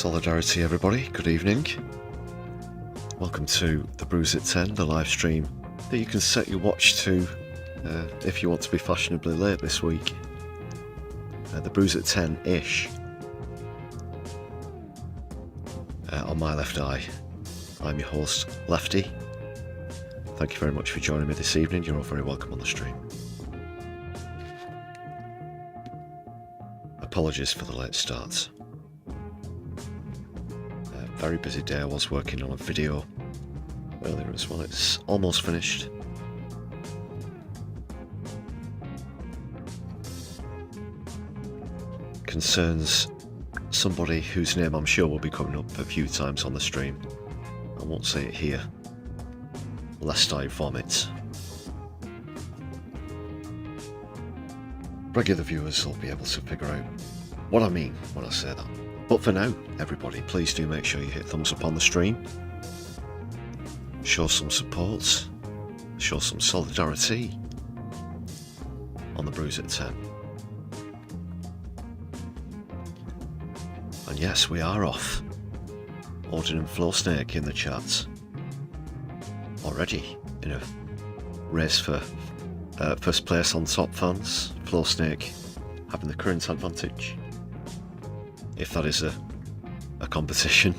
Solidarity everybody, good evening. Welcome to the Brews at 10, the live stream that you can set your watch to if you want to be fashionably late this week. The Brews at 10-ish. On my left eye, I'm your host, Lefty. Thank you very much for joining me this evening, you're all very welcome on the stream. Apologies for the late start. Very busy day. I was working on a video earlier as well. It's almost finished. Concerns somebody whose name I'm sure will be coming up a few times on the stream. I won't say it here, lest I vomit. Regular viewers will be able to figure out what I mean when I say that. But for now, everybody, please do make sure you hit thumbs up on the stream. Show some support. Show some solidarity on the Brews at 10. And yes, we are off. Odin and Flowsnake in the chat. Already in a race for first place on top fans. Flowsnake having the current advantage, if that is a competition.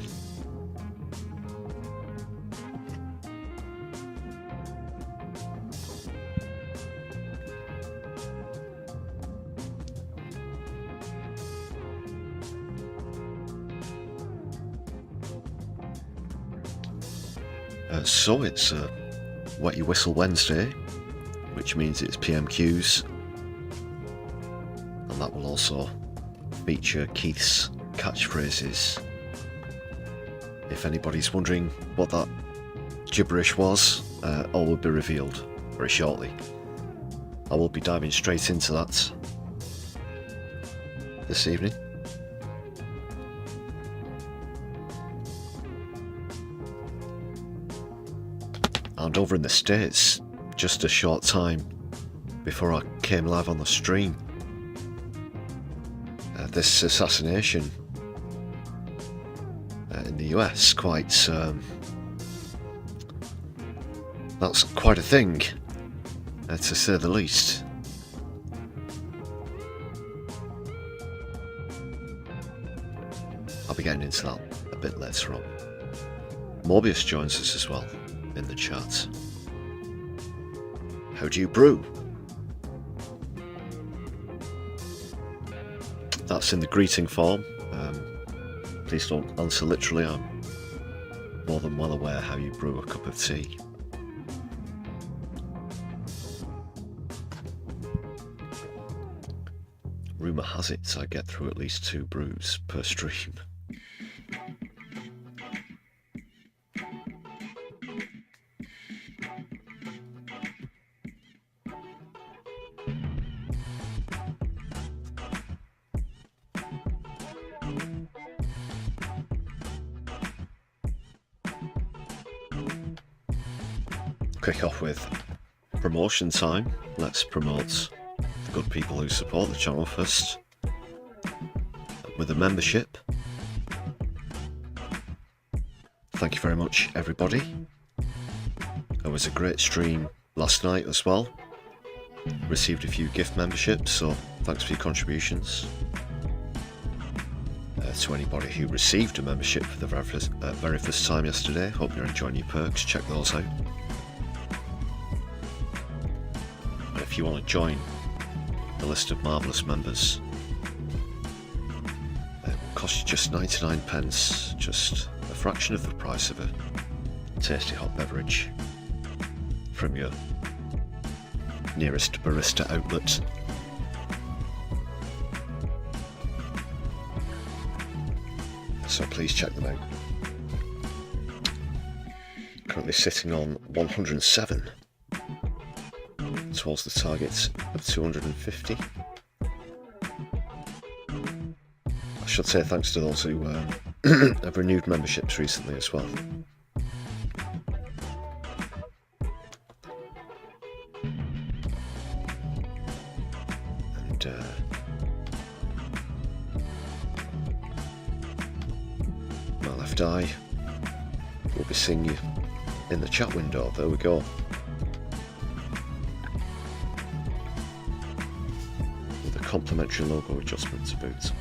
So it's Wet Your Whistle Wednesday, which means it's PMQs, and that will also feature Keith's catchphrases. If anybody's wondering what that gibberish was, all will be revealed very shortly. I will be diving straight into that this evening. And over in the States, just a short time before I came live on the stream, this assassination in the US, that's quite a thing, to say the least. I'll be getting into that a bit later on. Morbius joins us as well in the chat. How do you brew? That's in the greeting form. Please don't answer literally. I'm more than well aware how you brew a cup of tea. Rumour has it I get through at least 2 brews per stream. Kick off with promotion time. Let's promote the good people who support the channel first with a membership. Thank you very much, everybody. It was a great stream last night as well. Received a few gift memberships, so thanks for your contributions. To anybody who received a membership for the very first time yesterday, hope you're enjoying your perks, check those out. If you want to join the list of marvellous members, it costs you just 99 pence, just a fraction of the price of a tasty hot beverage from your nearest barista outlet. So please check them out. Currently sitting on 107. Towards the target of 250. I should say thanks to those who have renewed memberships recently as well. And Lefty will be seeing you in the chat window. There we go. With a complimentary logo adjustment to boot.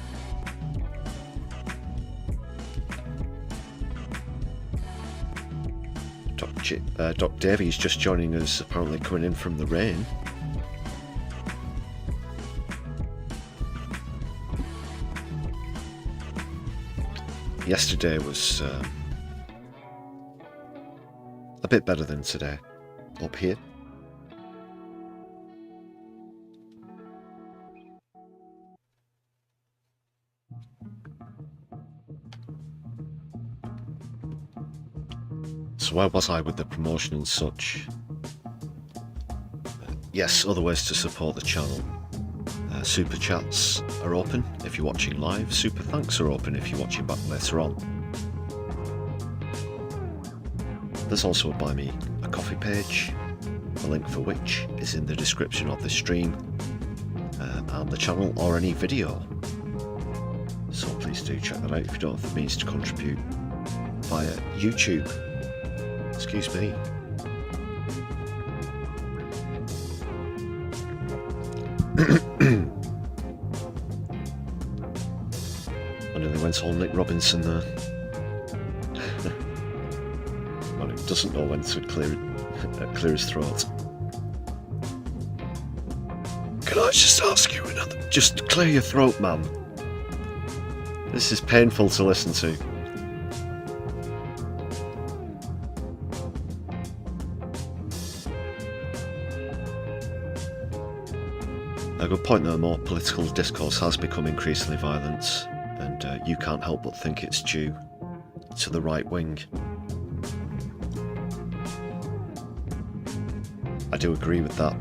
Doc Davies just joining us, apparently coming in from the rain. Yesterday was a bit better than today up here. So where was I with the promotion and such? Yes, other ways to support the channel. Super chats are open if you're watching live. Super thanks are open if you're watching back later on. There's also a Buy Me a Coffee page, the link for which is in the description of the stream and the channel or any video. So please do check that out if you don't have the means to contribute via YouTube. Excuse me. I nearly went all Nick Robinson there. Well, he doesn't know when to clear his throat. Can I just ask you another? Just clear your throat, man. This is painful to listen to. A good point though, more political discourse has become increasingly violent, and you can't help but think it's due to the right wing. I do agree with that.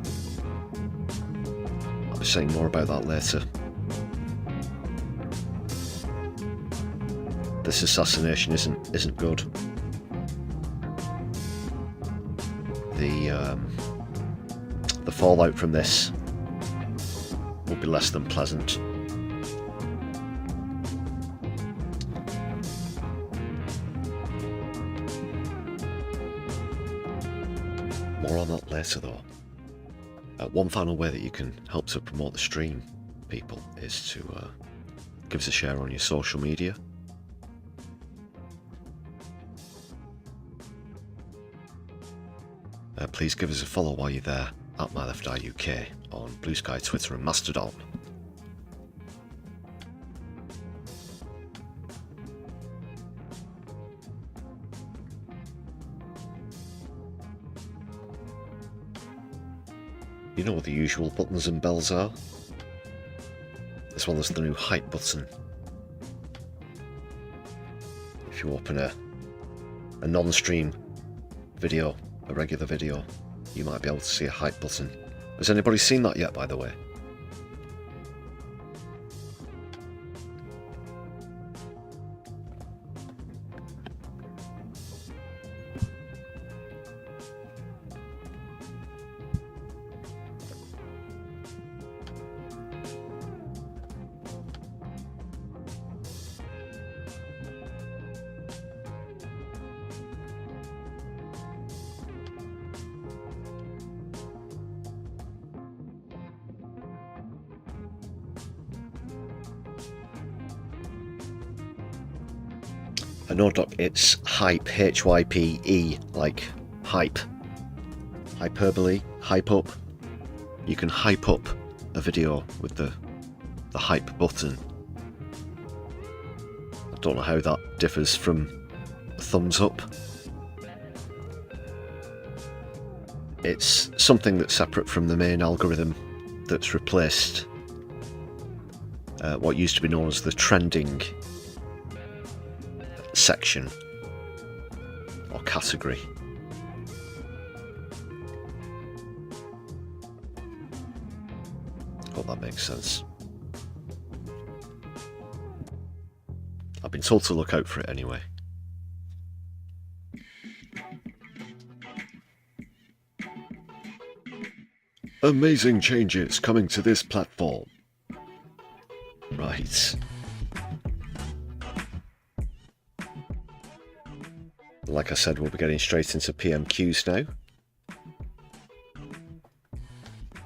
I'll be saying more about that later. This assassination isn't good. The fallout from this will be less than pleasant. More on that later though. One final way that you can help to promote the stream, people, is to give us a share on your social media. Please give us a follow while you're there at MyLeftIUK on Blue Sky, Twitter and Mastodon. You know what the usual buttons and bells are, as well as the new hype button. If you open a non-stream video, a regular video, you might be able to see a hype button. Has anybody seen that yet, by the way? No, Doc, it's hype, H-Y-P-E, like hype. Hyperbole, hype up. You can hype up a video with the hype button. I don't know how that differs from thumbs up. It's something that's separate from the main algorithm that's replaced what used to be known as the trending section or category. Hope that makes sense. I've been told to look out for it anyway. Amazing changes coming to this platform. Right. like I said, we'll be getting straight into PMQs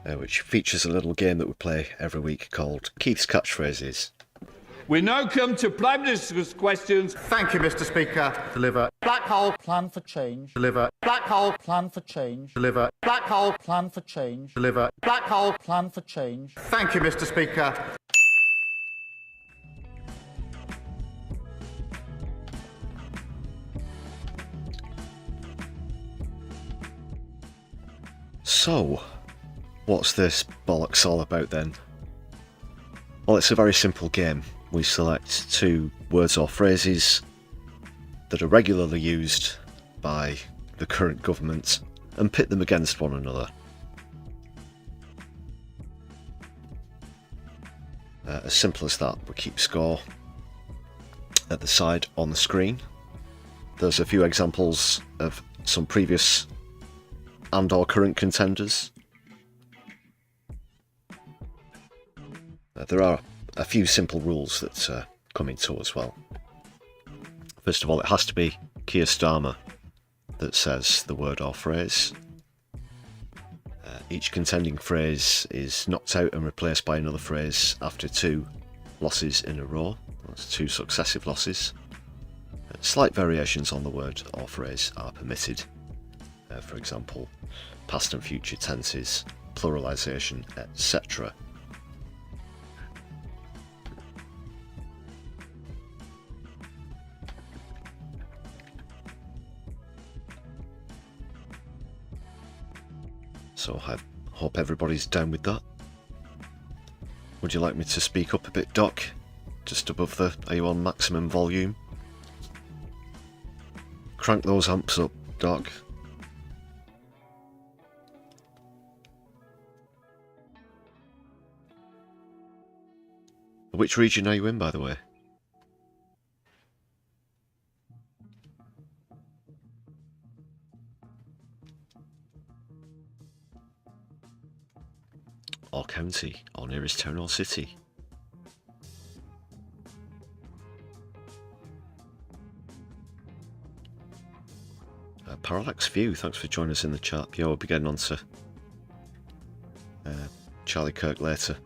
now, which features a little game that we play every week called Keith's Catchphrases. We now come to Prime Minister's questions. Thank you, Mr. Speaker. Deliver. Black hole. Plan for change. Deliver. Black hole. Plan for change. Deliver. Black hole. Plan for change. Deliver. Black hole. Plan for change. Thank you, Mr. Speaker. So, what's this bollocks all about then? Well, it's a very simple game. We select two words or phrases that are regularly used by the current government and pit them against one another. As simple as that. We keep score at the side on the screen. There's a few examples of some previous and or current contenders. There are a few simple rules that come into as well. First of all, it has to be Keir Starmer that says the word or phrase. Each contending phrase is knocked out and replaced by another phrase after 2 losses in a row. That's 2 successive losses. Slight variations on the word or phrase are permitted. For example, past and future tenses, pluralisation, etc. So I hope everybody's down with that. Would you like me to speak up a bit, Doc? Just above the... Are you on maximum volume? Crank those amps up, Doc. Which region are you in, by the way? Or county, or nearest town or city. Parallax View, thanks for joining us in the chat. Yeah, we'll be getting on to Charlie Kirk later.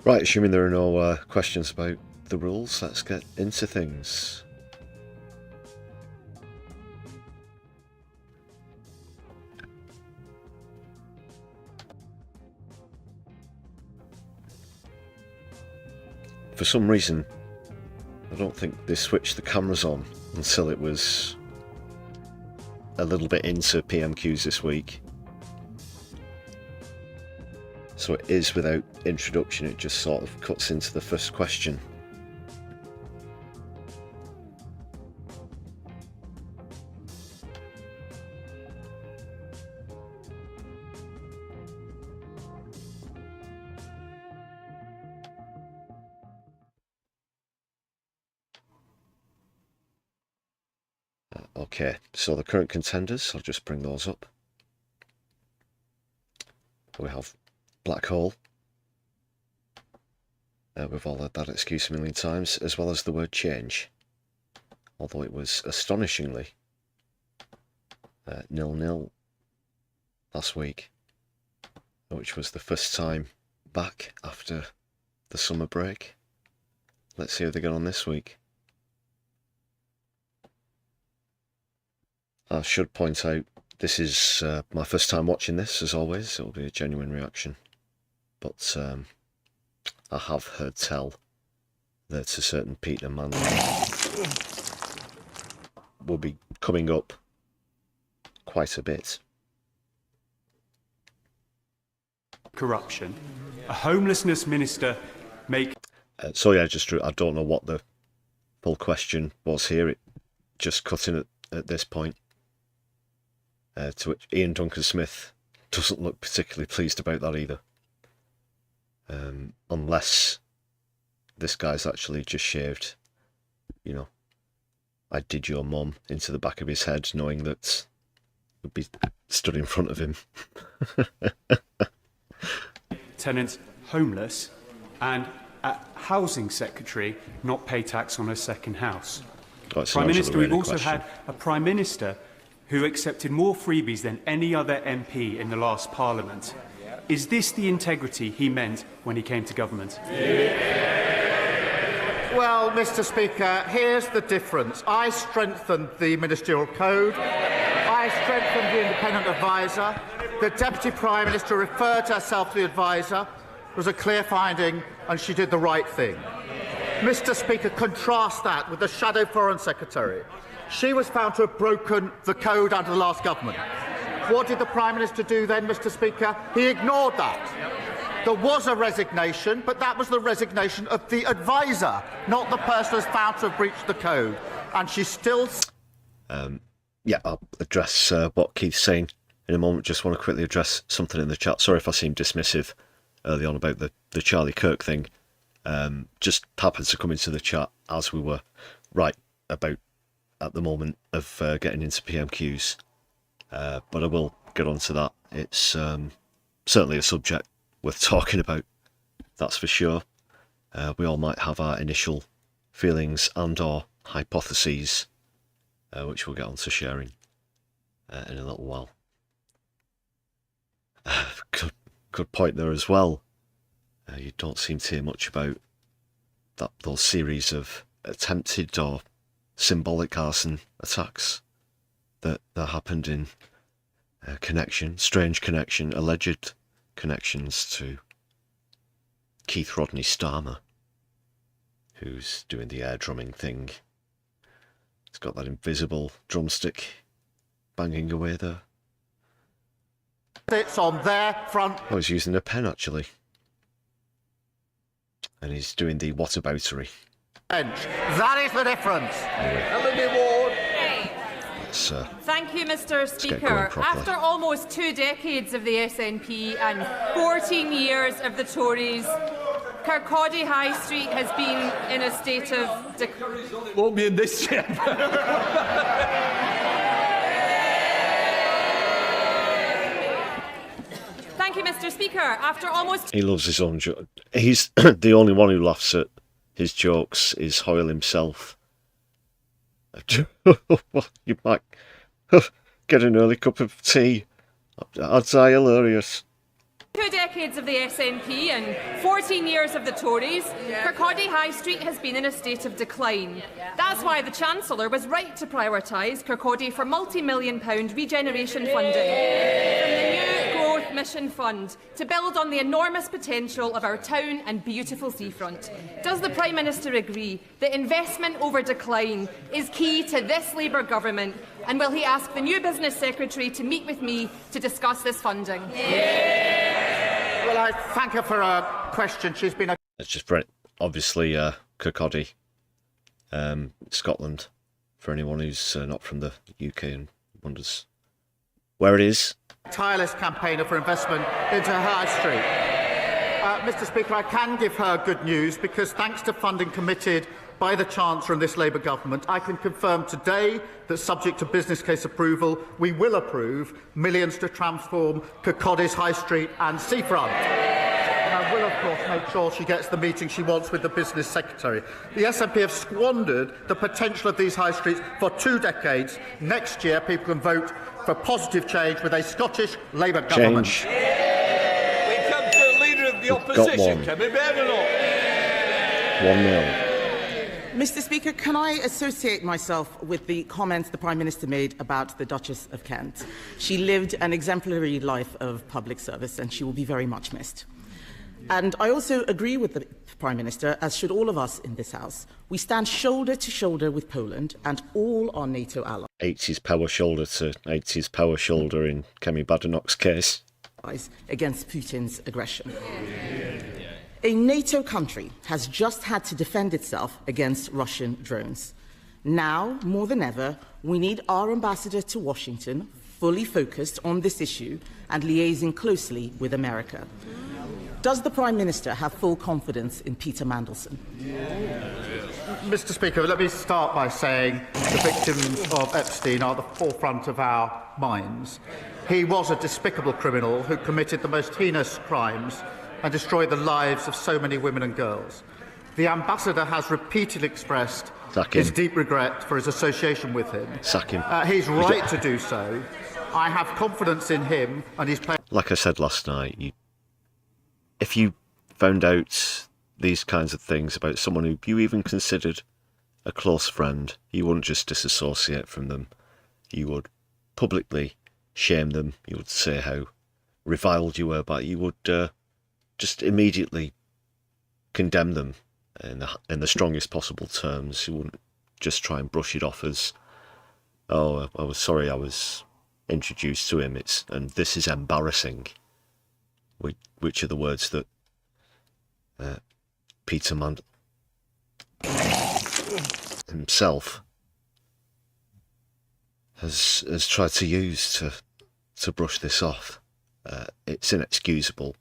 Right, assuming there are no questions about the rules, let's get into things. For some reason, I don't think they switched the cameras on until it was a little bit into PMQs this week. So it is without introduction, it just sort of cuts into the first question. Okay, so the current contenders, I'll just bring those up. We have Black Hole. We've all had that excuse a million times, as well as the word change. Although it was astonishingly 0-0 last week, which was the first time back after the summer break. Let's see how they get on this week. I should point out, this is my first time watching this, as always. It'll be a genuine reaction. But I have heard tell that a certain Peter Manley will be coming up quite a bit. Corruption. A homelessness minister make... So yeah, just I don't know what the full question was here. It just cut in at this point. To which Ian Duncan Smith doesn't look particularly pleased about that either. Unless this guy's actually just shaved, you know, I did your mum into the back of his head, knowing that would be stood in front of him. Tenants homeless and a housing secretary not pay tax on her second house. That's Prime not Minister, really we've also question. had a Prime Minister who accepted more freebies than any other MP in the last Parliament. Is this the integrity he meant when he came to government? Well, Mr. Speaker, here's the difference. I strengthened the ministerial code. I strengthened the independent adviser. The Deputy Prime Minister referred herself to the adviser. It was a clear finding, and she did the right thing. Mr. Speaker, contrast that with the Shadow Foreign Secretary. She was found to have broken the code under the last government. What did the Prime Minister do then, Mr. Speaker? He ignored that. There was a resignation, but that was the resignation of the adviser, not the person who was found to have breached the code. And she's still... Yeah, I'll address what Keith's saying in a moment. Just want to quickly address something in the chat. Sorry if I seemed dismissive early on about the Charlie Kirk thing. Just happened to come into the chat as we were right about at the moment of getting into PMQs. But I will get on to that. It's certainly a subject worth talking about, that's for sure. We all might have our initial feelings and or hypotheses, which we'll get on to sharing in a little while. Good point there as well. You don't seem to hear much about those series of attempted or symbolic arson attacks that happened in alleged connections to Keith Rodney Starmer, who's doing the air drumming thing. He's got that invisible drumstick banging away there. It's on their front. Oh, he's using a pen actually. And he's doing the whataboutery. Bench. That is the difference. Thank you, Mr. Speaker. After almost 2 decades of the SNP and 14 years of the Tories, Kirkcaldy High Street has been in a state of decline. Won't be in this chamber. Thank you, Mr. Speaker. After almost... He loves his own joke. He's the only one who laughs at his jokes is Hoyle himself. You might get an early cup of tea. I'd say hilarious. 2 decades of the SNP and 14 years of the Tories, Kirkcaldy High Street has been in a state of decline. That's why the Chancellor was right to prioritise Kirkcaldy for multi-million-pound regeneration funding from the new Growth Mission Fund to build on the enormous potential of our town and beautiful seafront. Does the Prime Minister agree that investment over decline is key to this Labour government, and will he ask the new Business Secretary to meet with me to discuss this funding? Well, I thank her for her question. She's been a... It's just Brett. Obviously, Kirkcaldy, Scotland, for anyone who's not from the UK and wonders where it is. tireless campaigner for investment into High Street. Mr. Speaker, I can give her good news because thanks to funding committed by the Chancellor and this Labour government, I can confirm today that, subject to business case approval, we will approve millions to transform Kirkcaldy's High Street and seafront. And I will, of course, make sure she gets the meeting she wants with the Business Secretary. The SNP have squandered the potential of these high streets for 2 decades. Next year, people can vote for positive change with a Scottish Labour government. We come to the Leader of the Opposition. Can we bear or not? 1-0. Mr. Speaker, can I associate myself with the comments the Prime Minister made about the Duchess of Kent? She lived an exemplary life of public service and she will be very much missed. And I also agree with the Prime Minister, as should all of us in this House. We stand shoulder to shoulder with Poland and all our NATO allies. 80s power shoulder to 80s power shoulder in Kemi Badenoch's case. Against Putin's aggression. A NATO country has just had to defend itself against Russian drones. Now, more than ever, we need our ambassador to Washington fully focused on this issue and liaising closely with America. Does the Prime Minister have full confidence in Peter Mandelson? Mr. Speaker, let me start by saying the victims of Epstein are at the forefront of our minds. He was a despicable criminal who committed the most heinous crimes and destroy the lives of so many women and girls. The ambassador has repeatedly expressed his deep regret for his association with him. Sack him. He's right to do so. I have confidence in him, and he's playing. Like I said last night, if you found out these kinds of things about someone who you even considered a close friend, you wouldn't just disassociate from them. You would publicly shame them. You would say how reviled you were, but you would just immediately condemn them in the strongest possible terms. You wouldn't just try and brush it off as, oh, I was sorry I was introduced to him, and this is embarrassing, which are the words that Peter Mann himself has tried to use to brush this off. It's inexcusable.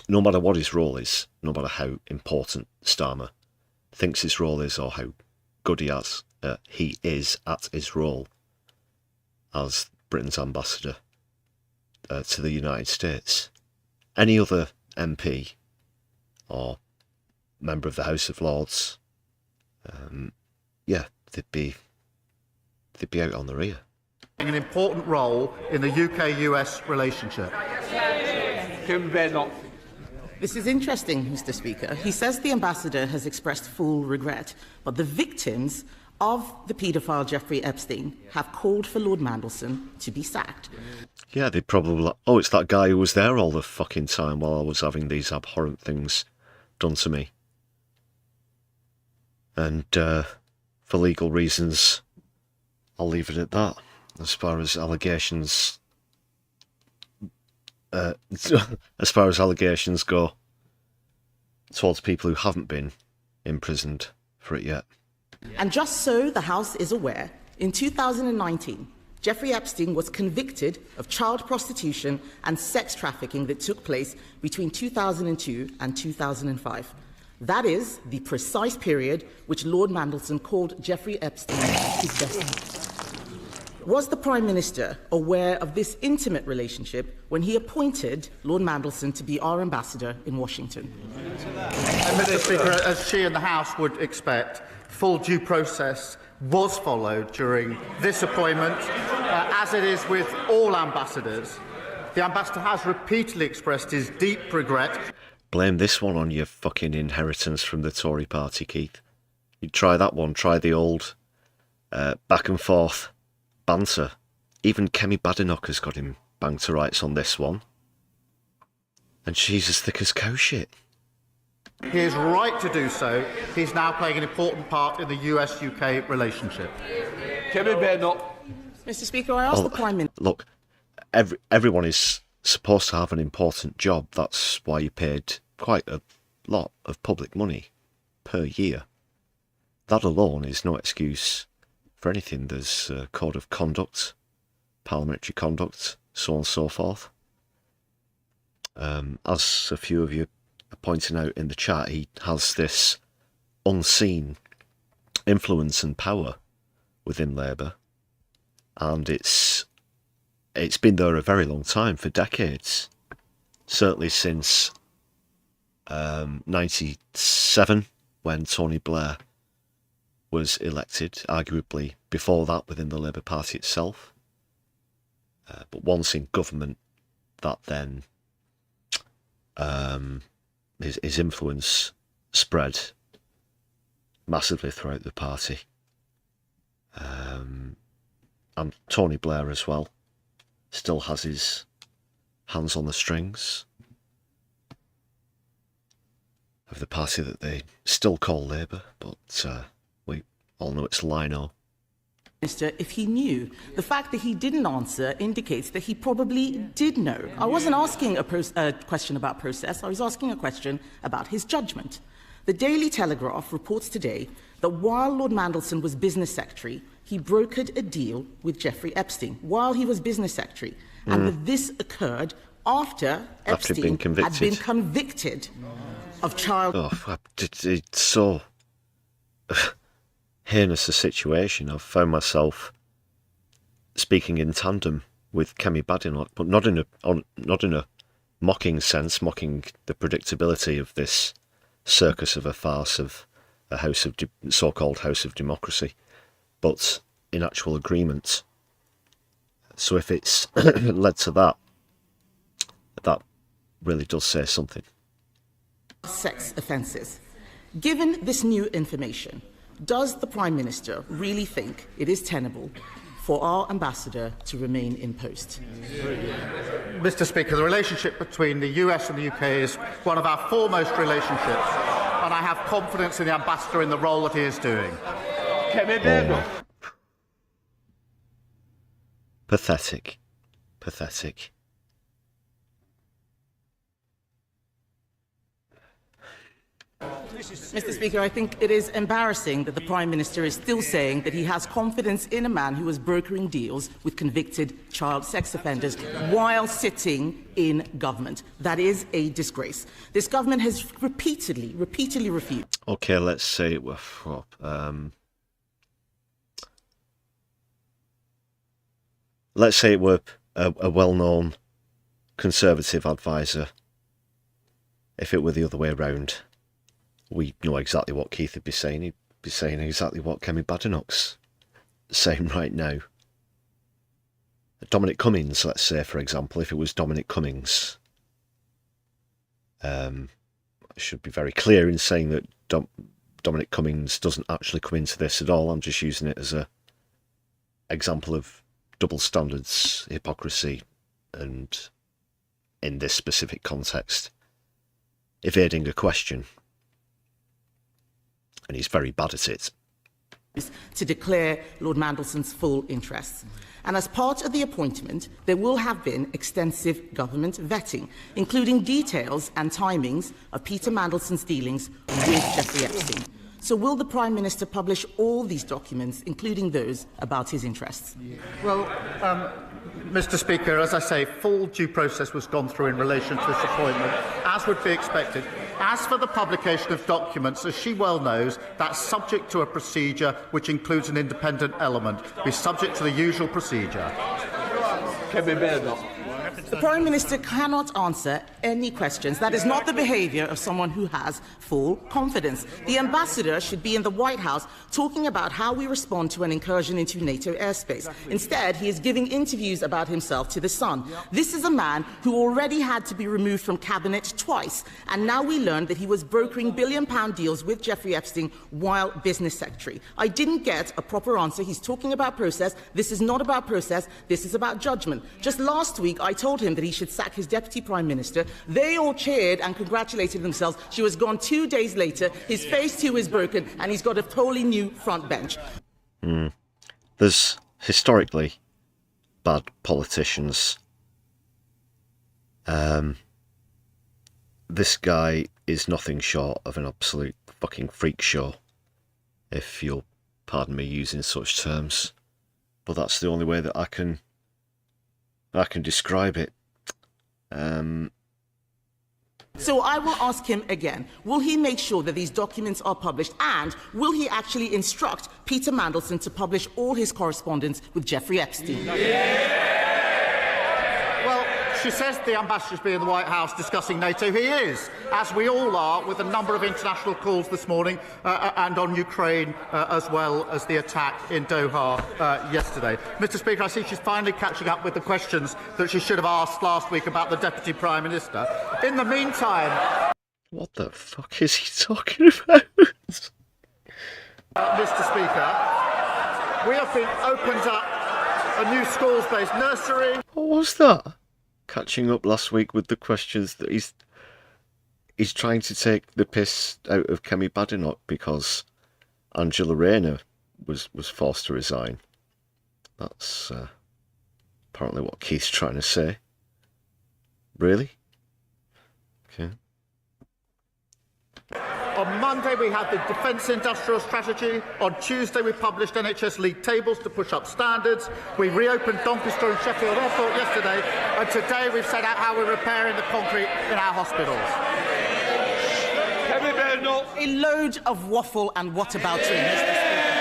No matter what his role is, no matter how important Starmer thinks his role is, or how good he is at his role as Britain's ambassador to the United States, any other MP or member of the House of Lords, they'd be out on the rear. An important role in the UK-US relationship. This is interesting, Mr. Speaker. He says the ambassador has expressed full regret, but the victims of the paedophile Jeffrey Epstein have called for Lord Mandelson to be sacked. Yeah, they'd probably like, oh, it's that guy who was there all the fucking time while I was having these abhorrent things done to me. And for legal reasons, I'll leave it at that. As far as allegations go towards people who haven't been imprisoned for it yet. And just so the House is aware, in 2019, Jeffrey Epstein was convicted of child prostitution and sex trafficking that took place between 2002 and 2005. That is the precise period which Lord Mandelson called Jeffrey Epstein his best friend. Was the Prime Minister aware of this intimate relationship when he appointed Lord Mandelson to be our ambassador in Washington? Mr. Speaker, as she and the House would expect, full due process was followed during this appointment, as it is with all ambassadors. The ambassador has repeatedly expressed his deep regret. Blame this one on your fucking inheritance from the Tory party, Keith. You try that one, try the old back and forth banter. Even Kemi Badenoch has got him banged to rights on this one. And she's as thick as cow shit. He is right to do so. He's now playing an important part in the US-UK relationship. Kemi Badenoch. Mr. Speaker, I ask the Prime Minister... Look, everyone is supposed to have an important job. That's why you paid quite a lot of public money per year. That alone is no excuse for anything. There's a code of conduct, parliamentary conduct, so on and so forth. As a few of you are pointing out in the chat, he has this unseen influence and power within Labour, and it's been there a very long time, for decades. Certainly since 97, when Tony Blair was elected, arguably before that within the Labour Party itself. But once in government, that then his influence spread massively throughout the party. And Tony Blair as well still has his hands on the strings of the party that they still call Labour, but we all know it's Lino. Minister, if he knew. The fact that he didn't answer indicates that he probably did know. I wasn't asking a question about process, I was asking a question about his judgment. The Daily Telegraph reports today that while Lord Mandelson was business secretary, he brokered a deal with Jeffrey Epstein while he was business secretary, and that this occurred after Epstein had been convicted of child... Oh, it's so heinous a situation. I've found myself speaking in tandem with Kemi Badenoch, but not in a mocking sense, mocking the predictability of this circus of a farce of a so-called House of Democracy, but in actual agreement. So if it's led to that, that really does say something. Sex offences. Given this new information, does the Prime Minister really think it is tenable for our ambassador to remain in post? Mr. Speaker, the relationship between the US and the UK is one of our foremost relationships, and I have confidence in the ambassador in the role that he is doing. Pathetic. Pathetic. Mr. Speaker, I think it is embarrassing that the Prime Minister is still saying that he has confidence in a man who was brokering deals with convicted child sex offenders while sitting in government. That is a disgrace. This government has repeatedly refused. Okay, let's say it were let's say it were a well-known Conservative advisor. If it were the other way around, we know exactly what Keith would be saying. He'd be saying exactly what Kemi Badenoch's saying right now. Dominic Cummings, let's say, for example, if it was Dominic Cummings, I should be very clear in saying that Dominic Cummings doesn't actually come into this at all. I'm just using it as an example of double standards, hypocrisy, and in this specific context, evading a question. And he's very bad at it. To declare Lord Mandelson's full interests. And as part of the appointment, there will have been extensive government vetting, including details and timings of Peter Mandelson's dealings with Jeffrey Epstein. So will the Prime Minister publish all these documents, including those about his interests? Well, Mr. Speaker, as I say, full due process was gone through in relation to this appointment, as would be expected. As for the publication of documents, as she well knows, that's subject to a procedure which includes an independent element. Be subject to the usual procedure. The Prime Minister cannot answer any questions. That is not the behaviour of someone who has full confidence. The Ambassador should be in the White House talking about how we respond to an incursion into NATO airspace. Instead, he is giving interviews about himself to The Sun. This is a man who already had to be removed from cabinet twice, and now we learned that he was brokering billion-pound deals with Jeffrey Epstein while business secretary. I didn't get a proper answer. He's talking about process. This is not about process. This is about judgment. Just last week, I told him that he should sack his Deputy Prime Minister. They all cheered and congratulated themselves. She was gone 2 days later. His face too is broken, and he's got a totally new front bench. There's historically bad politicians. This guy is nothing short of an absolute fucking freak show, if you'll pardon me using such terms. But that's the only way that I can describe it. So I will ask him again, will he make sure that these documents are published, and will he actually instruct Peter Mandelson to publish all his correspondence with Jeffrey Epstein? Well, she says the ambassador's been in the White House discussing NATO. He is, as we all are, with a number of international calls this morning and on Ukraine, as well as the attack in Doha yesterday. Mr. Speaker, I see she's finally catching up with the questions that she should have asked last week about the Deputy Prime Minister. In the meantime... What the fuck is he talking about? Mr. Speaker, we have been opened up a new schools-based nursery. What was that? Catching up last week with the questions that he's trying to take the piss out of Kemi Badenoch because Angela Rayner was forced to resign. That's apparently what Keith's trying to say. Really? Okay. On Monday, we had the Defence Industrial Strategy. On Tuesday, we published NHS league tables to push up standards. We reopened Doncaster and Sheffield Airport yesterday. And today, we've set out how we're repairing the concrete in our hospitals. A load of waffle and whataboutery, Mr. Speaker.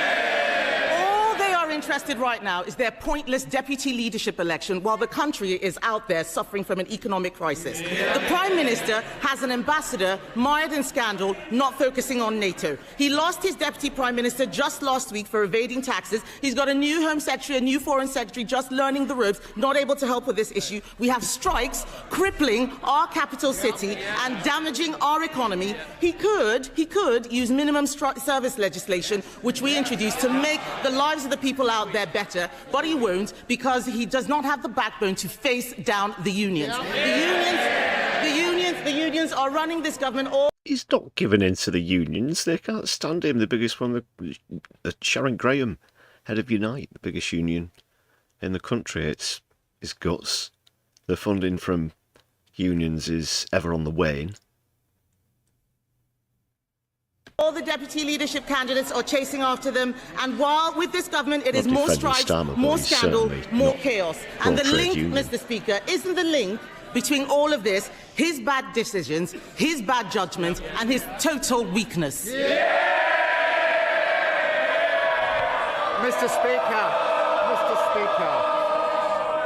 All they are interested right now is their pointless deputy leadership election while the country is out there suffering from an economic crisis. The Prime Minister has an ambassador mired in scandal, not focusing on NATO. He lost his Deputy Prime Minister just last week for evading taxes. He's got a new Home Secretary, a new Foreign Secretary, just learning the ropes, not able to help with this issue. We have strikes crippling our capital city and damaging our economy. He could use minimum service legislation, which we introduced, to make the lives of the people out there better, but he won't because he does not have the backbone to face down the unions. The unions are running this government all... He's not giving in to the unions. They can't stand him. The biggest one, Sharon Graham, head of Unite, the biggest union in the country. It's his guts. The funding from unions is ever on the wane. All the deputy leadership candidates are chasing after them, and while with this government it is more strikes, more scandal, more chaos. And the link, Mr. Speaker, isn't the link between all of this his bad decisions, his bad judgment, and his total weakness.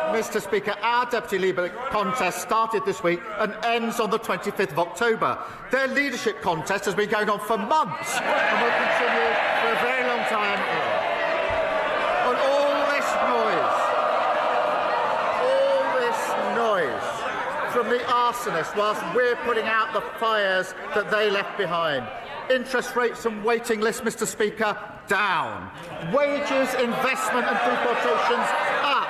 Mr. Speaker, our Deputy Leader contest started this week and ends on the 25th of October. Their leadership contest has been going on for months and will continue for a very long time. And all this noise from the arsonists whilst we're putting out the fires that they left behind. Interest rates and waiting lists, Mr. Speaker, down. Wages, investment and deportations up.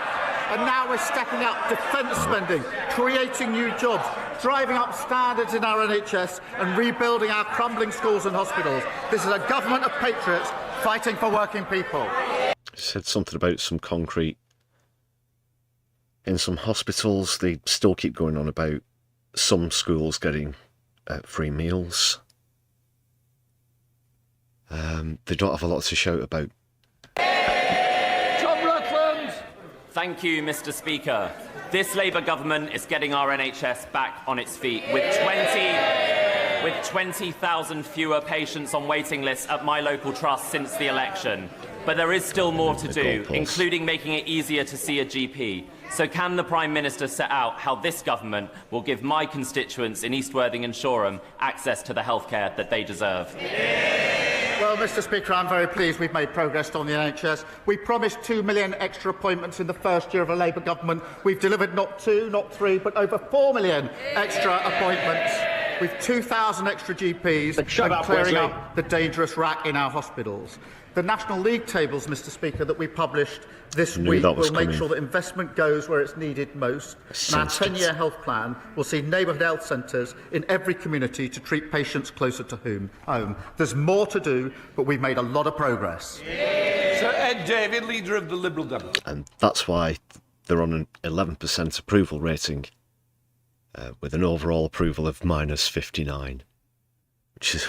And now we're stepping up defence spending, creating new jobs, driving up standards in our NHS and rebuilding our crumbling schools and hospitals. This is a government of patriots fighting for working people. Said something about some concrete in some hospitals. They still keep going on about some schools getting free meals. They don't have a lot to shout about. Thank you, Mr. Speaker. This Labour government is getting our NHS back on its feet with 20,000 fewer patients on waiting lists at my local trust since the election. But there is still more to do, including making it easier to see a GP. So can the Prime Minister set out how this government will give my constituents in East Worthing and Shoreham access to the healthcare that they deserve? Well, Mr. Speaker, I'm very pleased we've made progress on the NHS. We promised 2 million extra appointments in the first year of a Labour government. We've delivered not 2, not 3, but over 4 million extra appointments, with 2,000 extra GPs and clearing up the dangerous rack in our hospitals. The National League tables, Mr. Speaker, that we published this week will make sure that investment goes where it's needed most. And our 10-year health plan will see neighbourhood health centres in every community to treat patients closer to home. There's more to do, but we've made a lot of progress. Sir Ed Davey, Leader of the Liberal Democrats. And that's why they're on an 11% approval rating, with an overall approval of -59, which is,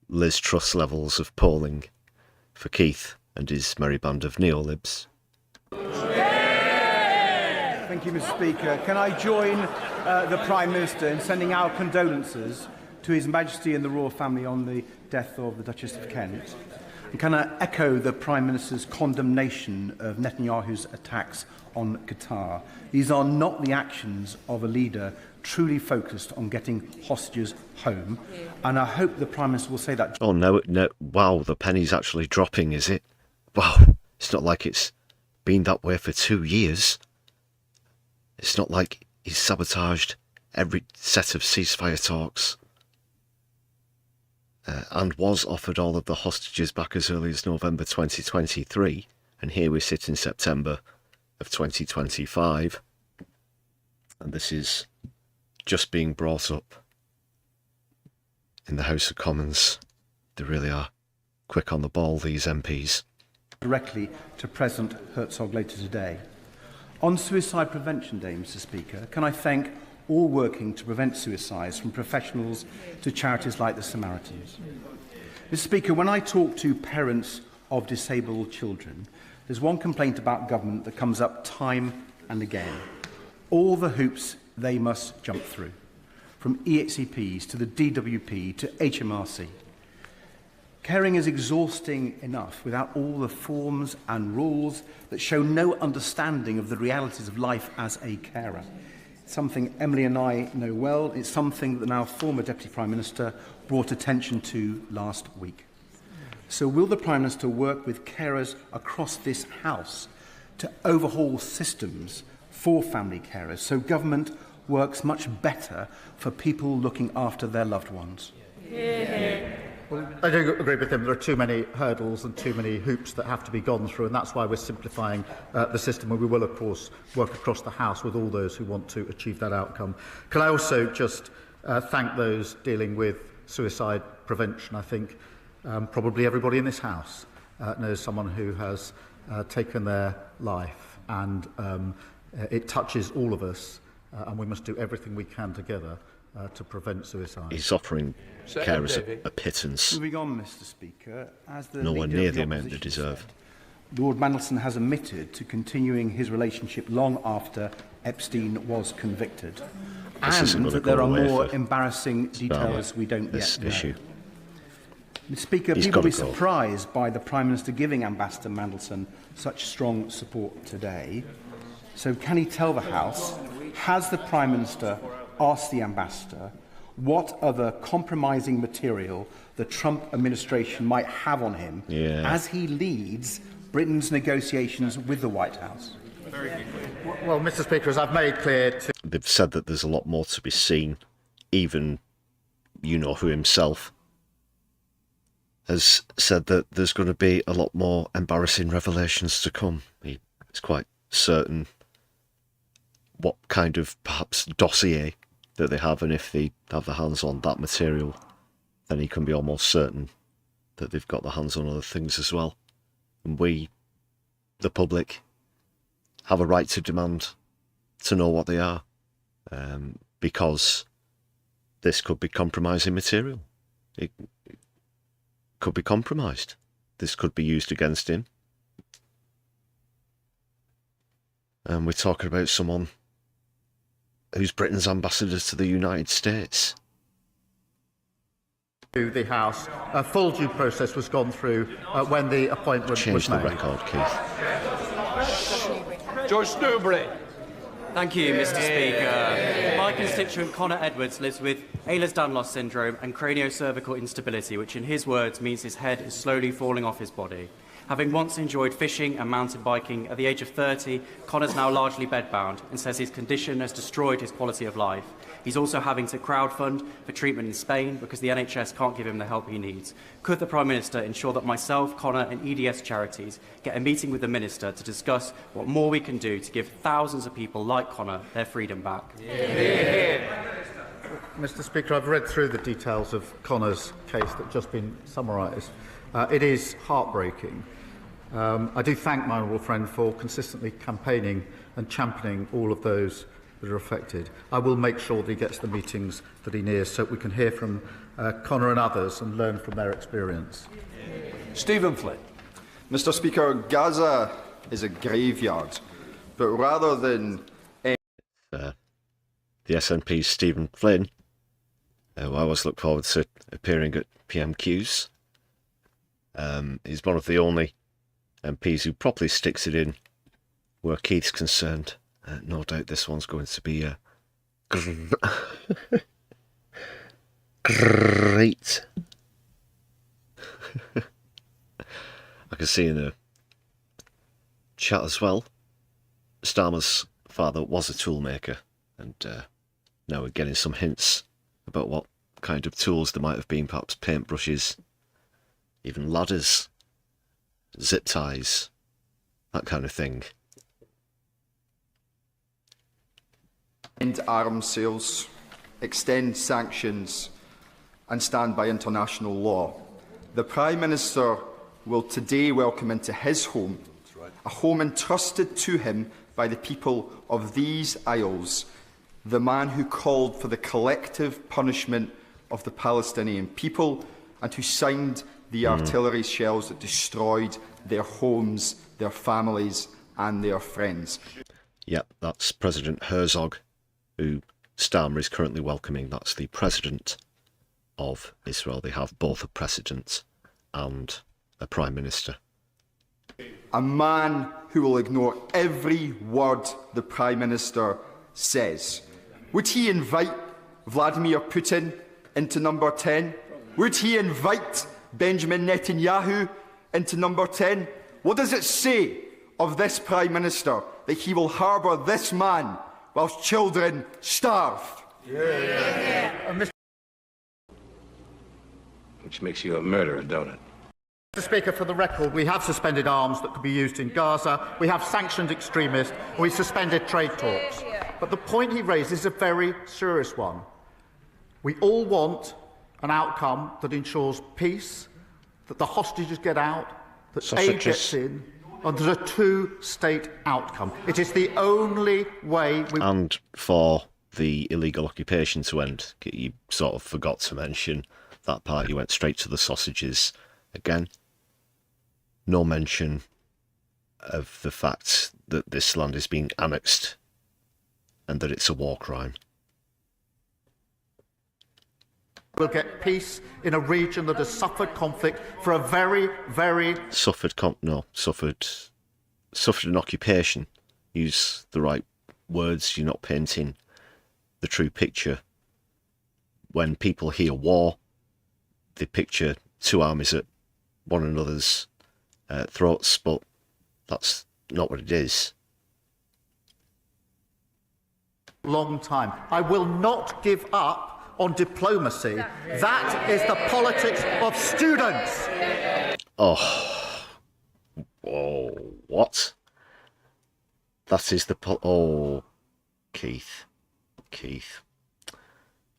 Liz Truss levels of polling for Keith and his merry band of neolibs. Thank you, Mr. Speaker. Can I join the Prime Minister in sending our condolences to His Majesty and the royal family on the death of the Duchess of Kent? And can I echo the Prime Minister's condemnation of Netanyahu's attacks on Qatar? These are not the actions of a leader truly focused on getting hostages home, and I hope the Prime Minister will say that. Oh no, wow, the penny's actually dropping, is it? Wow, it's not like it's been that way for 2 years. It's not like he's sabotaged every set of ceasefire talks and was offered all of the hostages back as early as November 2023, and here we sit in September of 2025, and this is just being brought up in the House of Commons. They really are quick on the ball, these MPs. Directly to President Herzog later today. On Suicide Prevention Day, Mr. Speaker, can I thank all working to prevent suicides, from professionals to charities like the Samaritans. Mr. Speaker, when I talk to parents of disabled children, there's one complaint about government that comes up time and again. All the hoops they must jump through, from EHCPs to the DWP to HMRC. Caring is exhausting enough without all the forms and rules that show no understanding of the realities of life as a carer. It's something Emily and I know well. It's something that our former Deputy Prime Minister brought attention to last week. So will the Prime Minister work with carers across this House to overhaul systems for family carers so government works much better for people looking after their loved ones? Well, I do agree with him. There are too many hurdles and too many hoops that have to be gone through, and that's why we're simplifying the system, and we will, of course, work across the House with all those who want to achieve that outcome. Can I also just thank those dealing with suicide prevention? I think probably everybody in this House knows someone who has taken their life, and it touches all of us, and we must do everything we can together to prevent suicide. He's offering carers a pittance. Moving on, Mr. Speaker, as the nowhere leader near of the the amount they opposition deserve. said, Lord Mandelson has admitted to continuing his relationship long after Epstein was convicted, and that there are more embarrassing details we don't yet know. Issue. Mr. Speaker, people will be surprised by the Prime Minister giving Ambassador Mandelson such strong support today. So can he tell the House, has the Prime Minister asked the Ambassador what other compromising material the Trump administration might have on him as he leads Britain's negotiations with the White House? Well, Mr. Speaker, as I've made clear to... They've said that there's a lot more to be seen. Even you-know-who himself has said that there's going to be a lot more embarrassing revelations to come. He's quite certain what kind of, perhaps, dossier that they have, and if they have their hands on that material, then he can be almost certain that they've got their hands on other things as well. And we, the public, have a right to demand to know what they are, because this could be compromising material. It could be compromised. This could be used against him. And we're talking about someone who's Britain's ambassador to the United States. To the House, a full due process was gone through when the appointment was made. Change the record, Keith. George Newbury. Thank you, Mr. Speaker. My constituent Connor Edwards lives with Ehlers-Danlos syndrome and craniocervical instability, which in his words means his head is slowly falling off his body. Having once enjoyed fishing and mountain biking, at the age of 30, Connor's now largely bedbound and says his condition has destroyed his quality of life. He's also having to crowdfund for treatment in Spain because the NHS can't give him the help he needs. Could the Prime Minister ensure that myself, Connor and EDS charities get a meeting with the Minister to discuss what more we can do to give thousands of people like Connor their freedom back? Mr. Speaker, I've read through the details of Connor's case that's just been summarised. It is heartbreaking. I do thank my honourable friend for consistently campaigning and championing all of those that are affected. I will make sure that he gets the meetings that he needs so we can hear from Connor and others and learn from their experience. Stephen Flynn. Mr. Speaker, Gaza is a graveyard, but rather than... The SNP's Stephen Flynn, who I always look forward to appearing at PMQs. He's one of the only MPs who properly sticks it in where Keith's concerned. No doubt this one's going to be great. I can see in the chat as well, Starmer's father was a toolmaker, and now we're getting some hints about what kind of tools there might have been, perhaps paintbrushes, even ladders, zip ties, that kind of thing. End arms sales, extend sanctions and stand by international law. The Prime Minister will today welcome into his home, a home entrusted to him by the people of these Isles, the man who called for the collective punishment of the Palestinian people and who signed the artillery shells that destroyed their homes, their families and their friends. Yep, that's President Herzog, who Starmer is currently welcoming. That's the President of Israel. They have both a President and a Prime Minister. A man who will ignore every word the Prime Minister says. Would he invite Vladimir Putin into number 10? Would he invite Benjamin Netanyahu into number 10? What does it say of this Prime Minister that he will harbour this man whilst children starve? Which makes you a murderer, don't it? Mr. Speaker, for the record, we have suspended arms that could be used in Gaza, we have sanctioned extremists, and we suspended trade talks. But the point he raised is a very serious one. We all want an outcome that ensures peace, that the hostages get out, that aid gets in, and there's a two-state outcome. It is the only way we... And for the illegal occupation to end, you sort of forgot to mention that part. You went straight to the sausages again. No mention of the fact that this land is being annexed and that it's a war crime. We'll get peace in a region that has suffered conflict for a very, very... Suffered an occupation. Use the right words. You're not painting the true picture. When people hear war, they picture two armies at one another's throats, but that's not what it is. Long time. I will not give up on diplomacy. That is the politics of students. Oh, what? That is the Keith,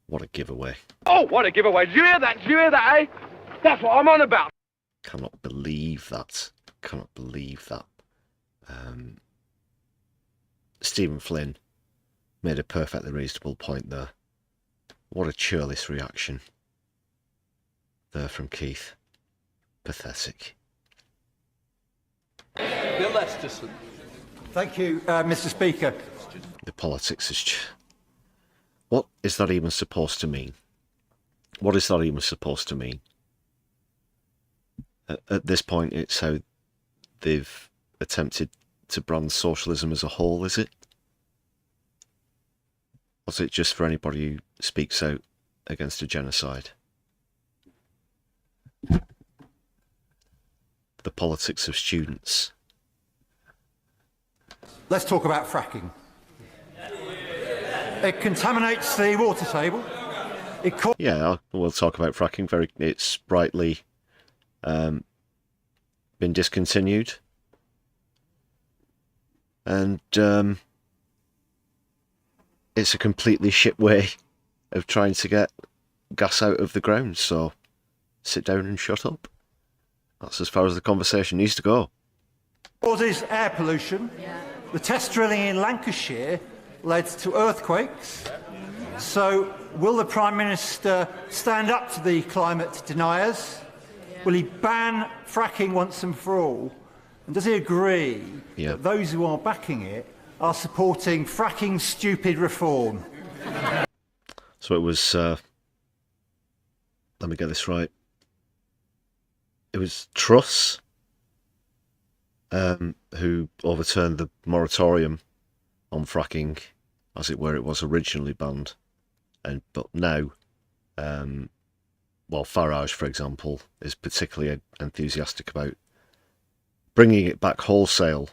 what a giveaway! Oh, what a giveaway! Did you hear that? Did you hear that? Eh? That's what I'm on about. Cannot believe that. Stephen Flynn made a perfectly reasonable point there. What a churlish reaction there from Keith. Pathetic. Bill Lesterson. Thank you, Mr. Speaker. The politics is... What is that even supposed to mean? What is that even supposed to mean? At this point, it's how they've attempted to brand socialism as a whole, is it? Or is it just for anybody who speaks out against a genocide? The politics of students. Let's talk about fracking. It contaminates the water table. Yeah, we'll talk about fracking. It's rightly been discontinued. And it's a completely shit way of trying to get gas out of the ground, so sit down and shut up. That's as far as the conversation needs to go. Causes air pollution. The test drilling in Lancashire led to earthquakes. So will the Prime Minister stand up to the climate deniers? Will he ban fracking once and for all? And does he agree that those who are backing it are supporting fracking stupid reform? So it was, let me get this right, it was Truss who overturned the moratorium on fracking, as it were. It was originally banned, but now, Farage, for example, is particularly enthusiastic about bringing it back wholesale.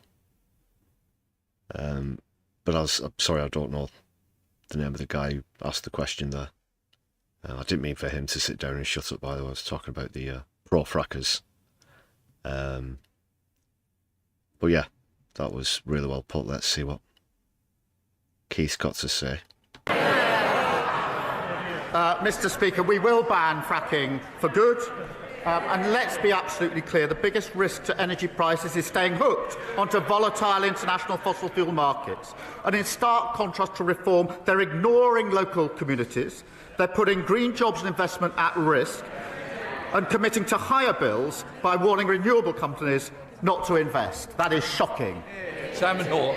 But I'm sorry, I don't know the name of the guy who asked the question there. I didn't mean for him to sit down and shut up, by the way. I was talking about the pro-frackers. But yeah, that was really well put. Let's see what Keith's got to say. Mr. Speaker, we will ban fracking for good. And let's be absolutely clear, the biggest risk to energy prices is staying hooked onto volatile international fossil fuel markets. And in stark contrast to reform, they're ignoring local communities, they're putting green jobs and investment at risk, and committing to higher bills by warning renewable companies not to invest. That is shocking. Simon Hall.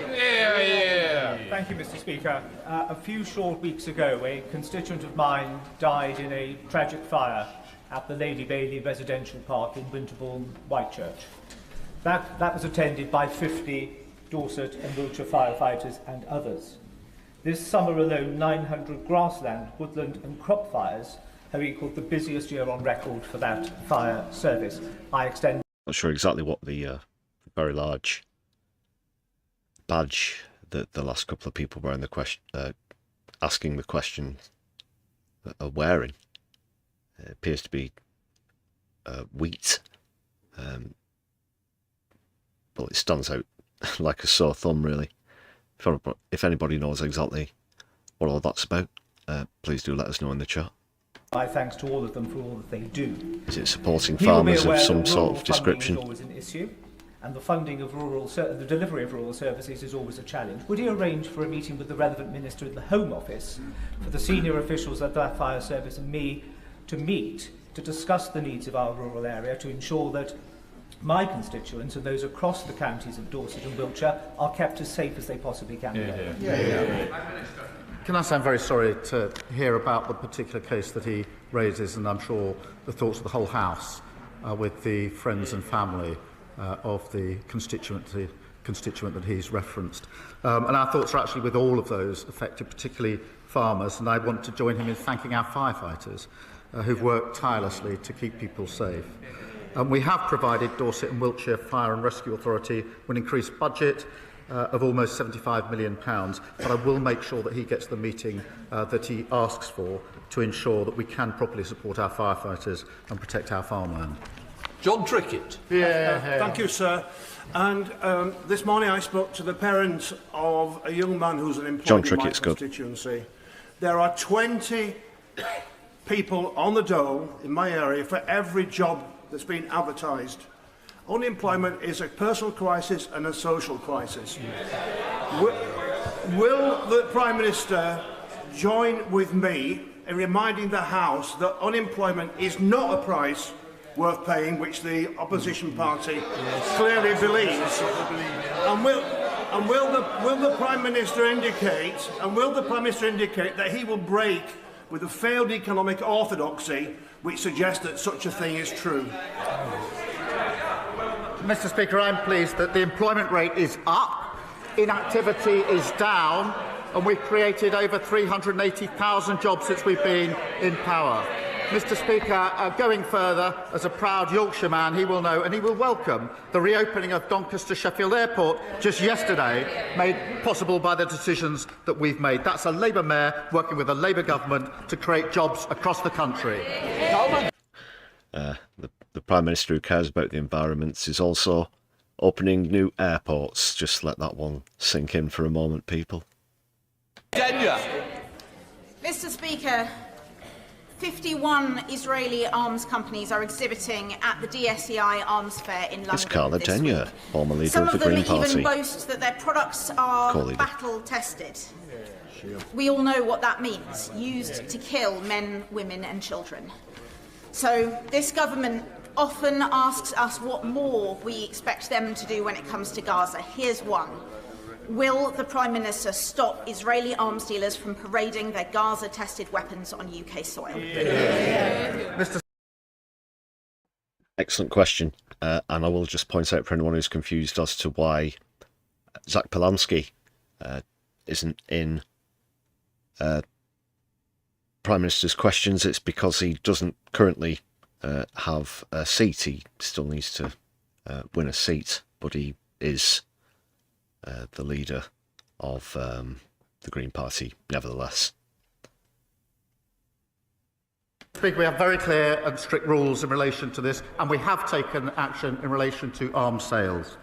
Thank you, Mr. Speaker. A few short weeks ago, a constituent of mine died in a tragic fire at the Lady Bailey Residential Park in Winterbourne, Whitechurch. That was attended by 50 Dorset and Wiltshire firefighters and others. This summer alone, 900 grassland, woodland and crop fires have equalled the busiest year on record for that fire service. I extend... Not sure exactly what the very large badge that the last couple of people wearing the question, asking the question, are wearing. It appears to be wheat, but it stands out like a sore thumb, really. If anybody knows exactly what all that's about, please do let us know in the chat. My thanks to all of them for all that they do. Is it supporting farmers of some sort of description? Is always an issue, and the funding of the delivery of rural services is always a challenge. Would he arrange for a meeting with the relevant minister in the Home Office for the senior officials at that fire service and me to meet to discuss the needs of our rural area to ensure that my constituents and those across the counties of Dorset and Wiltshire are kept as safe as they possibly can be? Can I say I'm very sorry to hear about the particular case that he raises, and I'm sure the thoughts of the whole House with the friends and family of the constituent that he's referenced. And our thoughts are actually with all of those affected, particularly farmers, and I want to join him in thanking our firefighters who've worked tirelessly to keep people safe. We have provided Dorset and Wiltshire Fire and Rescue Authority with an increased budget of almost £75 million, but I will make sure that he gets the meeting that he asks for to ensure that we can properly support our firefighters and protect our farmland. John Trickett. Thank you, sir. And this morning I spoke to the parents of a young man who's unemployed in my constituency. There are 20 people on the dole in my area for every job that's been advertised. Unemployment is a personal crisis and a social crisis. Will the Prime Minister join with me in reminding the House that unemployment is not a price worth paying, which the opposition party clearly believes? And will the Prime Minister indicate that he will break with the failed economic orthodoxy which suggests that such a thing is true? Mr. Speaker, I'm pleased that the employment rate is up, inactivity is down, and we've created over 380,000 jobs since we've been in power. Mr. Speaker, going further, as a proud Yorkshire man, he will know and he will welcome the reopening of Doncaster Sheffield Airport just yesterday, made possible by the decisions that we've made. That's a Labour mayor working with a Labour government to create jobs across the country. The Prime Minister who cares about the environment is also opening new airports. Just let that one sink in for a moment, people. Kenya. Mr. Speaker, 51 Israeli arms companies are exhibiting at the DSEI Arms Fair in London. It's Carla Tenya, former leader Some of the them Green Party. even boast that their products are battle-tested. We all know what that means, used to kill men, women and children. So this government often asks us what more we expect them to do when it comes to Gaza. Here's one. Will the Prime Minister stop Israeli arms dealers from parading their Gaza-tested weapons on UK soil? Excellent question. And I will just point out for anyone who's confused as to why Zach Polanski isn't in Prime Minister's questions. It's because he doesn't currently have a seat. He still needs to win a seat, but he is the leader of the Green Party, nevertheless. Speaker, we have very clear and strict rules in relation to this, and we have taken action in relation to arms sales.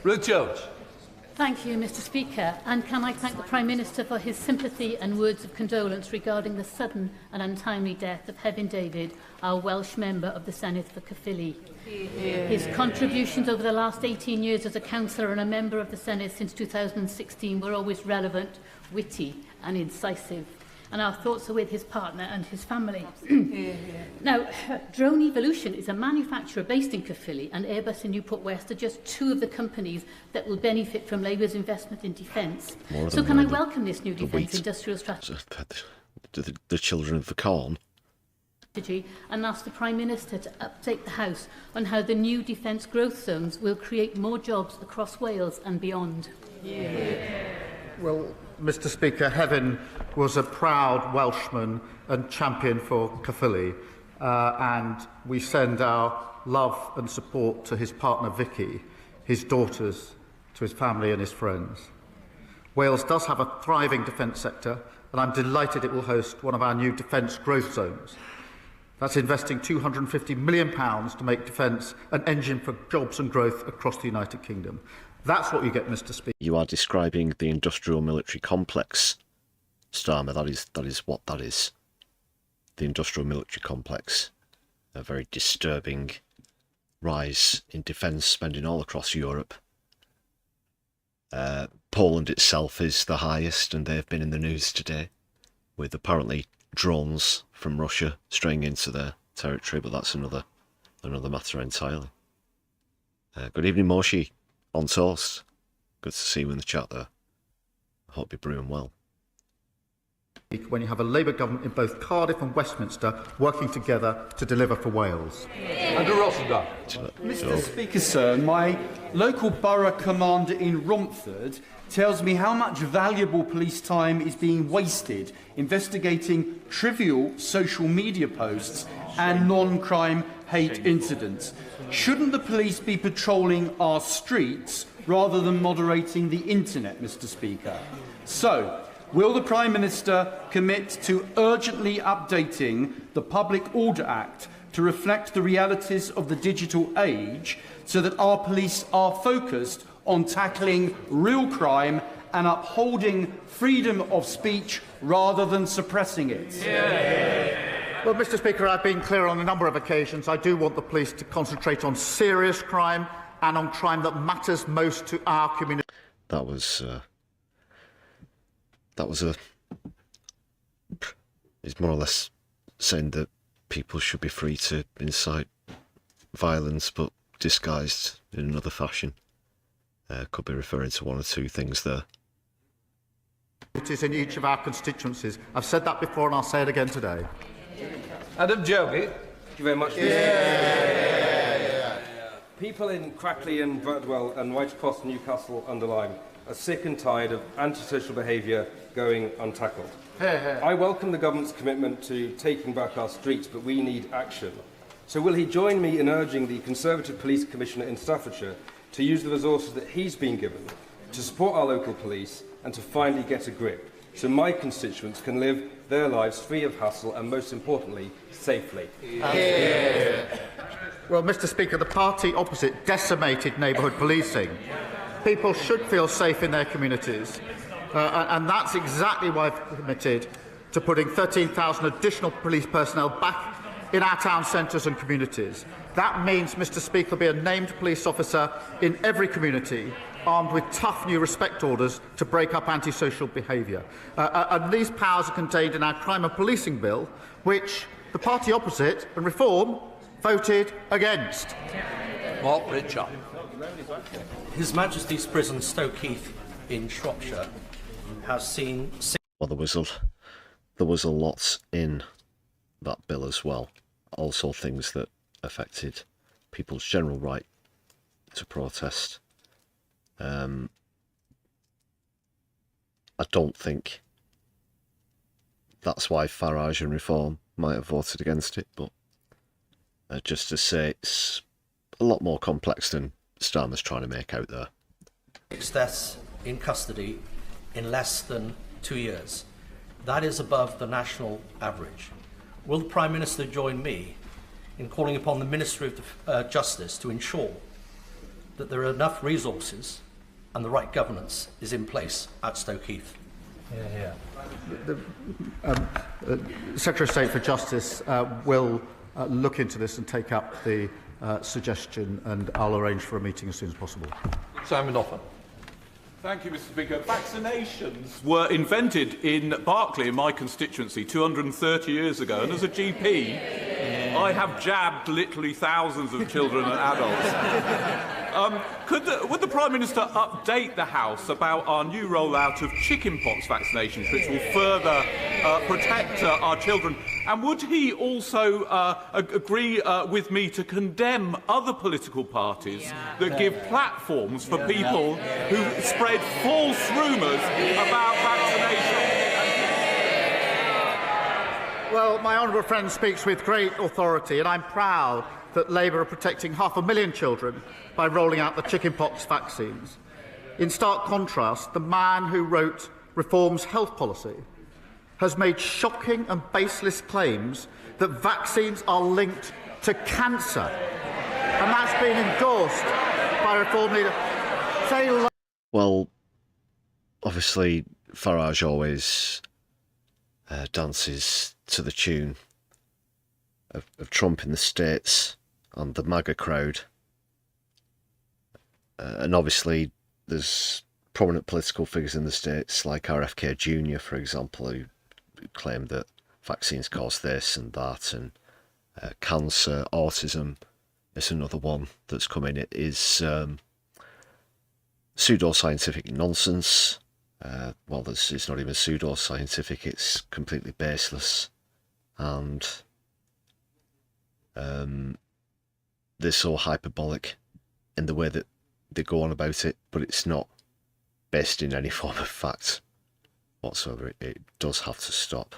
Ruth Jones. Thank you, Mr. Speaker, and can I thank the Prime Minister for his sympathy and words of condolence regarding the sudden and untimely death of Hefin David, our Welsh member of the Senedd for Caerphilly. His contributions over the last 18 years as a councillor and a member of the Senedd since 2016 were always relevant, witty and incisive. And our thoughts are with his partner and his family. Now, Drone Evolution is a manufacturer based in Caerphilly, and Airbus in Newport West are just two of the companies that will benefit from Labour's investment in defence. So can I welcome this new defence industrial strategy? The children of the corn. and ask the Prime Minister to update the House on how the new defence growth zones will create more jobs across Wales and beyond. Well, Mr Speaker, Heaven was a proud Welshman and champion for Caerphilly, and we send our love and support to his partner Vicky, his daughters, to his family and his friends. Wales does have a thriving defence sector, and I'm delighted it will host one of our new defence growth zones. That's investing £250 million to make defence an engine for jobs and growth across the United Kingdom. That's what you get, Mr Speaker. You are describing the industrial military complex, Starmer. That is what that is. The industrial military complex. A very disturbing rise in defence spending all across Europe. Poland itself is the highest, and they've been in the news today with apparently drones from Russia straying into their territory, but that's another matter entirely. Good evening, Moshi, on toast. Good to see you in the chat there. I hope you're brewing well. When you have a Labour government in both Cardiff and Westminster working together to deliver for Wales. Andrew Rossendale. Mr Speaker, sir, my local borough commander in Romford tells me how much valuable police time is being wasted investigating trivial social media posts and non-crime hate incidents. Shouldn't the police be patrolling our streets rather than moderating the internet, Mr Speaker? So, will the Prime Minister commit to urgently updating the Public Order Act to reflect the realities of the digital age so that our police are focused on tackling real crime and upholding freedom of speech rather than suppressing it? Well, Mr Speaker, I've been clear on a number of occasions. I do want the police to concentrate on serious crime and on crime that matters most to our community. That was it's more or less saying that people should be free to incite violence, but disguised in another fashion. Could be referring to one or two things there. It is in each of our constituencies. I've said that before and I'll say it again today. Adam Jogi. Thank you very much. People in Crackley and Bradwell and right across Newcastle underline are sick and tired of antisocial behaviour going untackled. I welcome the government's commitment to taking back our streets, but we need action. So will he join me in urging the Conservative Police Commissioner in Staffordshire to use the resources that he's been given to support our local police and to finally get a grip, so my constituents can live their lives free of hassle and, most importantly, safely? Well, Mr Speaker, the party opposite decimated neighbourhood policing. People should feel safe in their communities, and that's exactly why I've committed to putting 13,000 additional police personnel back in our town centres and communities. That means, Mr Speaker, there'll be a named police officer in every community, armed with tough new respect orders to break up antisocial behaviour. And these powers are contained in our crime and policing bill, which the party opposite and Reform voted against. Mark Richard. His Majesty's Prison Stoke-Heath in Shropshire has seen... Well, there was a lot in that bill as well. Also things that affected people's general right to protest. I don't think that's why Farage and Reform might have voted against it, but just to say it's a lot more complex than Starmer's trying to make out there. 6 deaths in custody in less than 2 years. That is above the national average. Will the Prime Minister join me in calling upon the Ministry of Justice to ensure that there are enough resources and the right governance is in place at Stoke-Heath? The Secretary of State for Justice will look into this and take up the suggestion, and I'll arrange for a meeting as soon as possible. Simon Offer. Thank you, Mr Speaker. Vaccinations were invented in Berkeley, in my constituency, 230 years ago, and as a GP, I have jabbed literally thousands of children and adults. Would the Prime Minister update the House about our new rollout of chickenpox vaccinations, which will further protect our children And would he also agree with me to condemn other political parties that give platforms for people who spread false rumours about vaccination? Well, my honourable friend speaks with great authority, and I'm proud that Labour are protecting 500,000 children by rolling out the chickenpox vaccines. In stark contrast, the man who wrote Reform's health policy has made shocking and baseless claims that vaccines are linked to cancer. And that's been endorsed by Reform leader. Well, obviously, Farage always dances to the tune of Trump in the States and the MAGA crowd. And obviously, there's prominent political figures in the States, like RFK Jr., for example, who claim that vaccines cause this and that, and cancer, autism is another one that's come in. It is pseudo-scientific nonsense. Well, it's not even pseudo-scientific, it's completely baseless. And they're so hyperbolic in the way that they go on about it, but it's not based in any form of fact whatsoever. It does have to stop.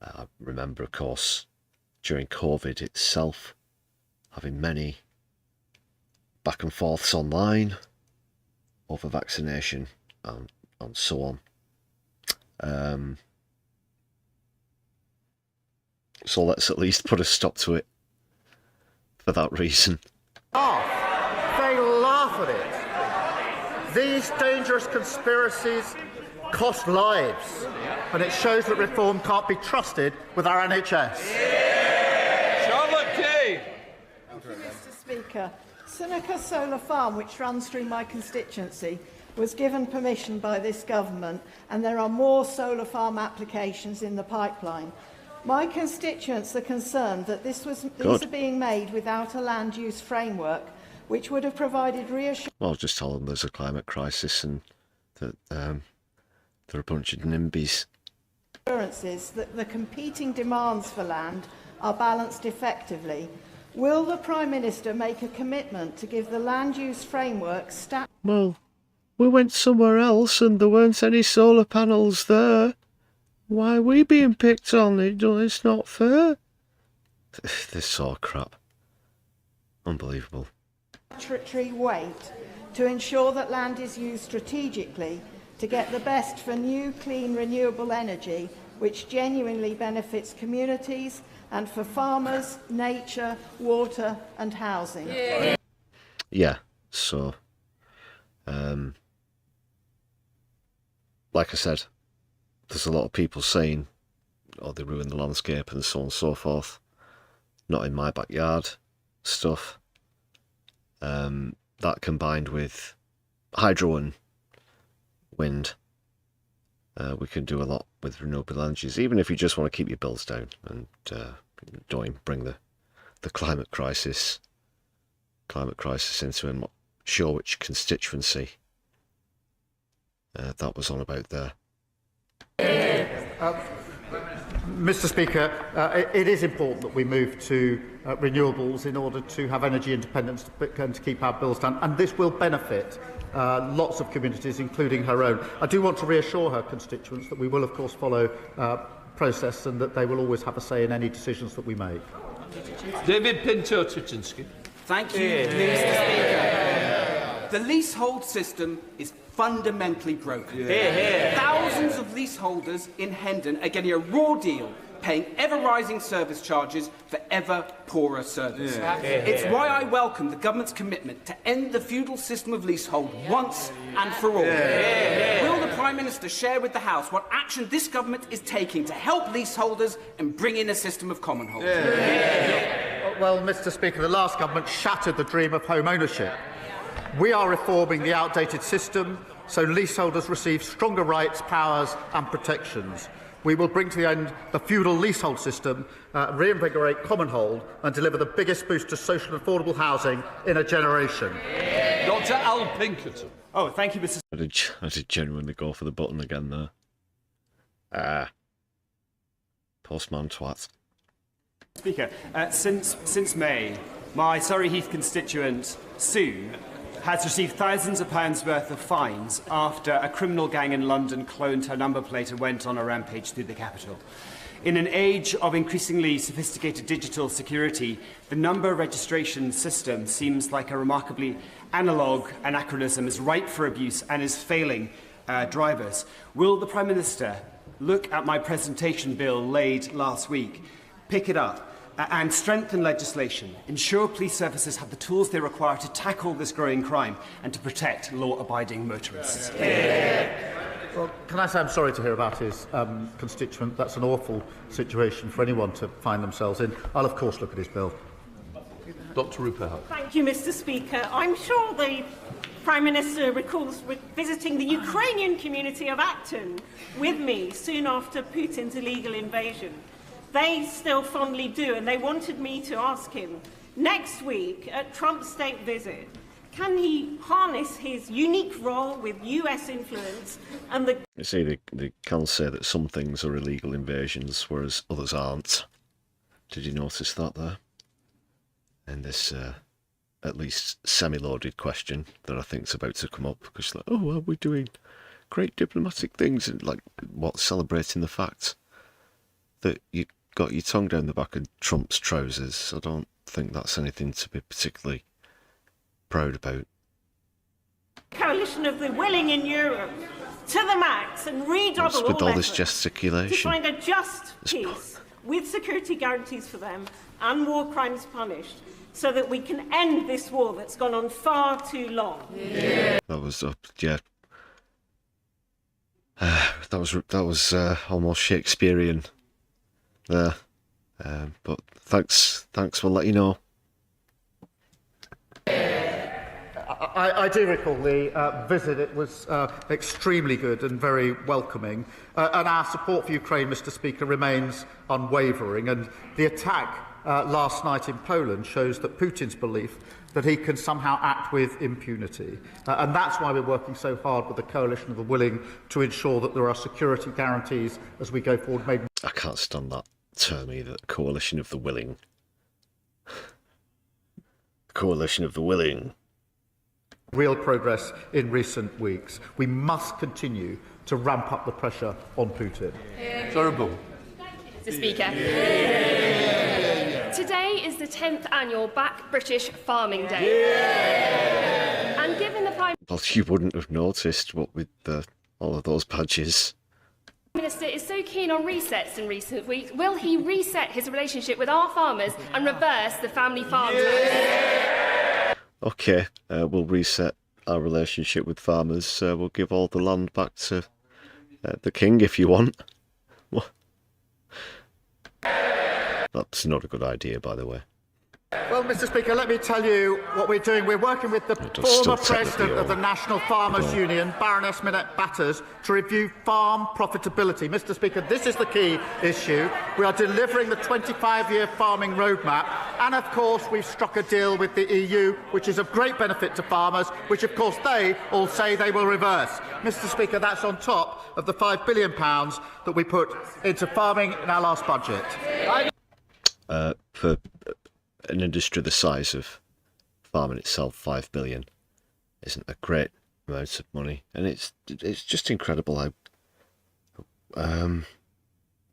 I remember, of course, during COVID itself, having many back and forths online over vaccination and so on. So let's at least put a stop to it for that reason. They laugh at it. These dangerous conspiracies cost lives, and it shows that Reform can't be trusted with our NHS. Charlotte Key. Mr. Speaker, Seneca Solar Farm, which runs through my constituency, was given permission by this government, and there are more solar farm applications in the pipeline. My constituents are concerned that these are being made without a land use framework, which would have provided reassurance. Well, just tell them there's a climate crisis and that they're a bunch of NIMBYs. That the competing demands for land are balanced effectively. Will the Prime Minister make a commitment to give the land use framework Well, we went somewhere else and there weren't any solar panels there. Why are we being picked on? It's not fair. This sort of crap. Unbelievable. Statutory weight to ensure that land is used strategically to get the best for new, clean, renewable energy, which genuinely benefits communities and for farmers, nature, water and housing. Yeah, so, like I said, there's a lot of people saying, oh, they ruin the landscape and so on and so forth. Not in my backyard stuff. That combined with hydro and wind, we can do a lot with renewable energies, even if you just want to keep your bills down and don't bring the climate crisis into. I'm not sure which constituency that was on about there. Mr. Speaker, it is important that we move to renewables in order to have energy independence and to keep our bills down, and this will benefit lots of communities, including her own. I do want to reassure her constituents that we will, of course, follow process and that they will always have a say in any decisions that we make. David Pinto-Tuchinski. Thank you, Mr. Speaker. The leasehold system is fundamentally broken. Thousands of leaseholders in Hendon are getting a raw deal, paying ever-rising service charges for ever poorer service. It's why I welcome the government's commitment to end the feudal system of leasehold once and for all. Will the Prime Minister share with the House what action this government is taking to help leaseholders and bring in a system of common hold? Well, Mr. Speaker, the last government shattered the dream of home ownership. We are reforming the outdated system so leaseholders receive stronger rights, powers and protections. We will bring to the end the feudal leasehold system, reinvigorate common hold and deliver the biggest boost to social and affordable housing in a generation. Dr. Al Pinkerton. Oh, thank you, Mr. I did genuinely go for the button again there. Postman twat. Speaker, since May, my Surrey Heath constituent, Sue, has received thousands of pounds worth of fines after a criminal gang in London cloned her number plate and went on a rampage through the capital. In an age of increasingly sophisticated digital security, the number registration system seems like a remarkably analogue anachronism, is ripe for abuse and is failing drivers. Will the Prime Minister look at my presentation bill laid last week, pick it up, and strengthen legislation, ensure police services have the tools they require to tackle this growing crime and to protect law-abiding motorists? Well, can I say I'm sorry to hear about his constituent. That's an awful situation for anyone to find themselves in. I'll, of course, look at his bill. Dr. Rupert. Thank you, Mr. Speaker. I'm sure the Prime Minister recalls visiting the Ukrainian community of Acton with me soon after Putin's illegal invasion. They still fondly do, and they wanted me to ask him, next week at Trump's state visit, can he harness his unique role with US influence and the... You see, they can say that some things are illegal invasions, whereas others aren't. Did you notice that there? In this, at least semi-loaded question that I think is about to come up, because like, oh, well, we're doing great diplomatic things, and like, what, celebrating the fact that you got your tongue down the back of Trump's trousers. I don't think that's anything to be particularly proud about. coalition of the willing in Europe to the max and redouble all this efforts gesticulation? to find a just peace with security guarantees for them and war crimes punished, so that we can end this war that's gone on far too long. Yeah. That was yeah. That was almost Shakespearean there. But thanks. We'll let you know. I do recall the visit. It was extremely good and very welcoming. And our support for Ukraine, Mr. Speaker, remains unwavering. And the attack last night in Poland shows that Putin's belief that he can somehow act with impunity. And that's why we're working so hard with the coalition of the willing to ensure that there are security guarantees as we go forward. I can't stand that term either. Coalition of the willing. Coalition of the willing. Real progress in recent weeks. We must continue to ramp up the pressure on Putin. Terrible. Mr. Speaker. Today is the 10th annual Back British Farming Day. And given the Prime Well, you wouldn't have noticed what with all of those badges. Minister is so keen on resets in recent weeks, will he reset his relationship with our farmers and reverse the family farm tax? Okay, we'll reset our relationship with farmers. We'll give all the land back to the king if you want. What? That's not a good idea, by the way. Well, Mr. Speaker, let me tell you what we're doing. We're working with the former president of the National Farmers Union, Baroness Minette Batters, to review farm profitability. Mr. Speaker, this is the key issue. We are delivering the 25-year farming roadmap, and of course we've struck a deal with the EU, which is of great benefit to farmers, which of course they all say they will reverse. Mr. Speaker, that's on top of the £5 billion that we put into farming in our last budget. For an industry the size of farming itself, 5 billion isn't a great amount of money, and it's just incredible how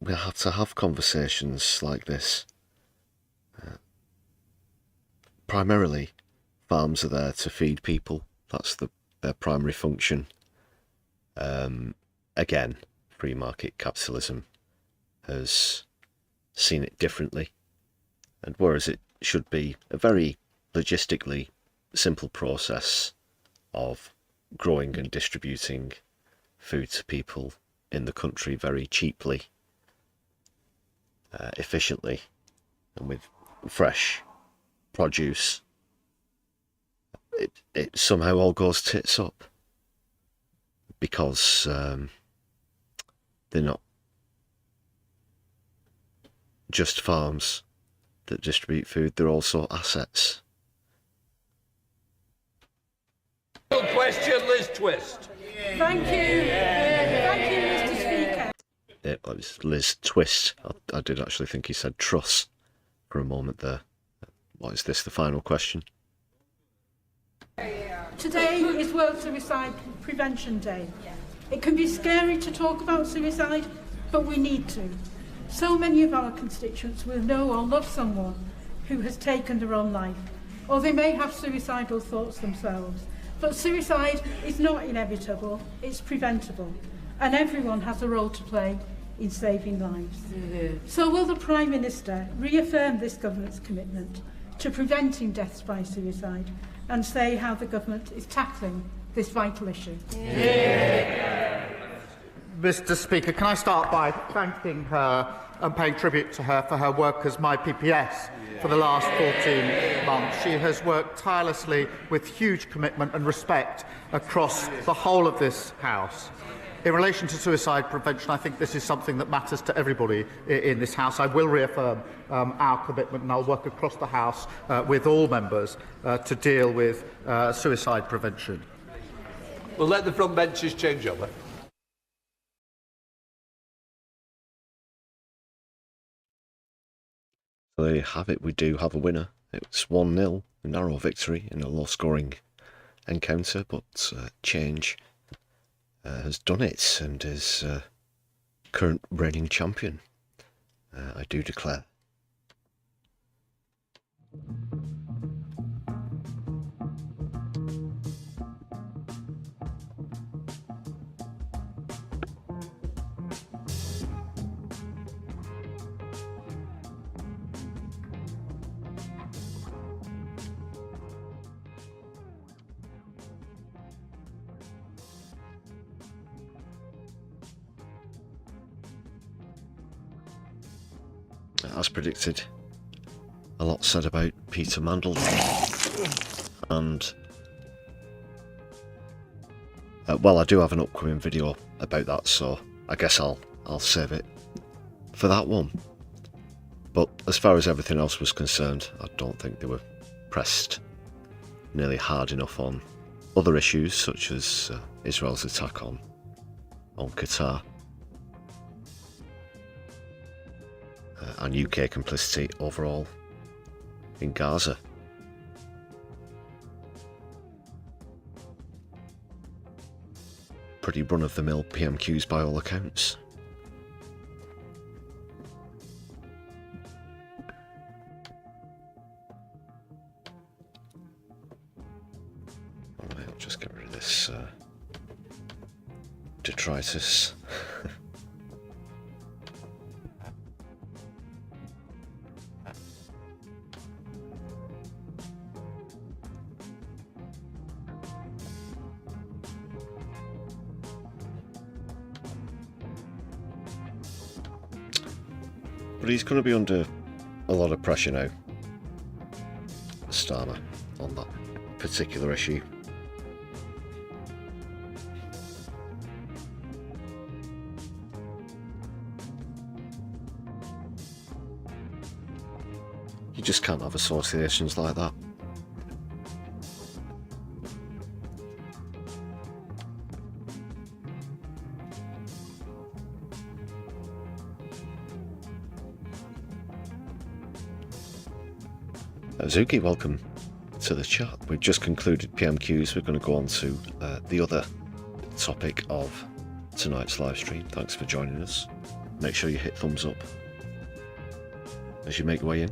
we have to have conversations like this. Primarily, farms are there to feed people. That's their primary function. Again, free market capitalism has seen it differently, and whereas it should be a very logistically simple process of growing and distributing food to people in the country very cheaply, efficiently, and with fresh produce, it somehow all goes tits up because they're not just farms that distribute food, they're also assets. Question, Liz Twist. Thank you. Thank you, Mr. Speaker. that was Liz Twist. I did actually think he said Truss for a moment there. What is this, the final question? Today is World Suicide Prevention Day. It can be scary to talk about suicide, but we need to. So many of our constituents will know or love someone who has taken their own life, or they may have suicidal thoughts themselves. But suicide is not inevitable, it's preventable, and everyone has a role to play in saving lives. So will the Prime Minister reaffirm this government's commitment to preventing deaths by suicide and say how the government is tackling this vital issue? Mr. Speaker, can I start by thanking her and paying tribute to her for her work as my PPS for the last 14 months. She has worked tirelessly with huge commitment and respect across the whole of this House. In relation to suicide prevention, I think this is something that matters to everybody in this House. I will reaffirm our commitment, and I'll work across the House with all members to deal with suicide prevention. We'll let the front benches change over. So there you have it, we do have a winner. It was 1-0, a narrow victory in a low-scoring encounter, but Change has done it and is current reigning champion. I do declare. As predicted, a lot said about Peter Mandel, and well, I do have an upcoming video about that, so I guess I'll save it for that one. But as far as everything else was concerned, I don't think they were pressed nearly hard enough on other issues such as Israel's attack on Qatar. And UK complicity overall in Gaza. Pretty run-of-the-mill PMQs by all accounts. Alright, I'll just get rid of this detritus. But he's going to be under a lot of pressure now, Starmer, on that particular issue. You just can't have associations like that. Zuki, welcome to the chat. We've just concluded PMQs. We're going to go on to the other topic of tonight's live stream. Thanks for joining us. Make sure you hit thumbs up as you make your way in.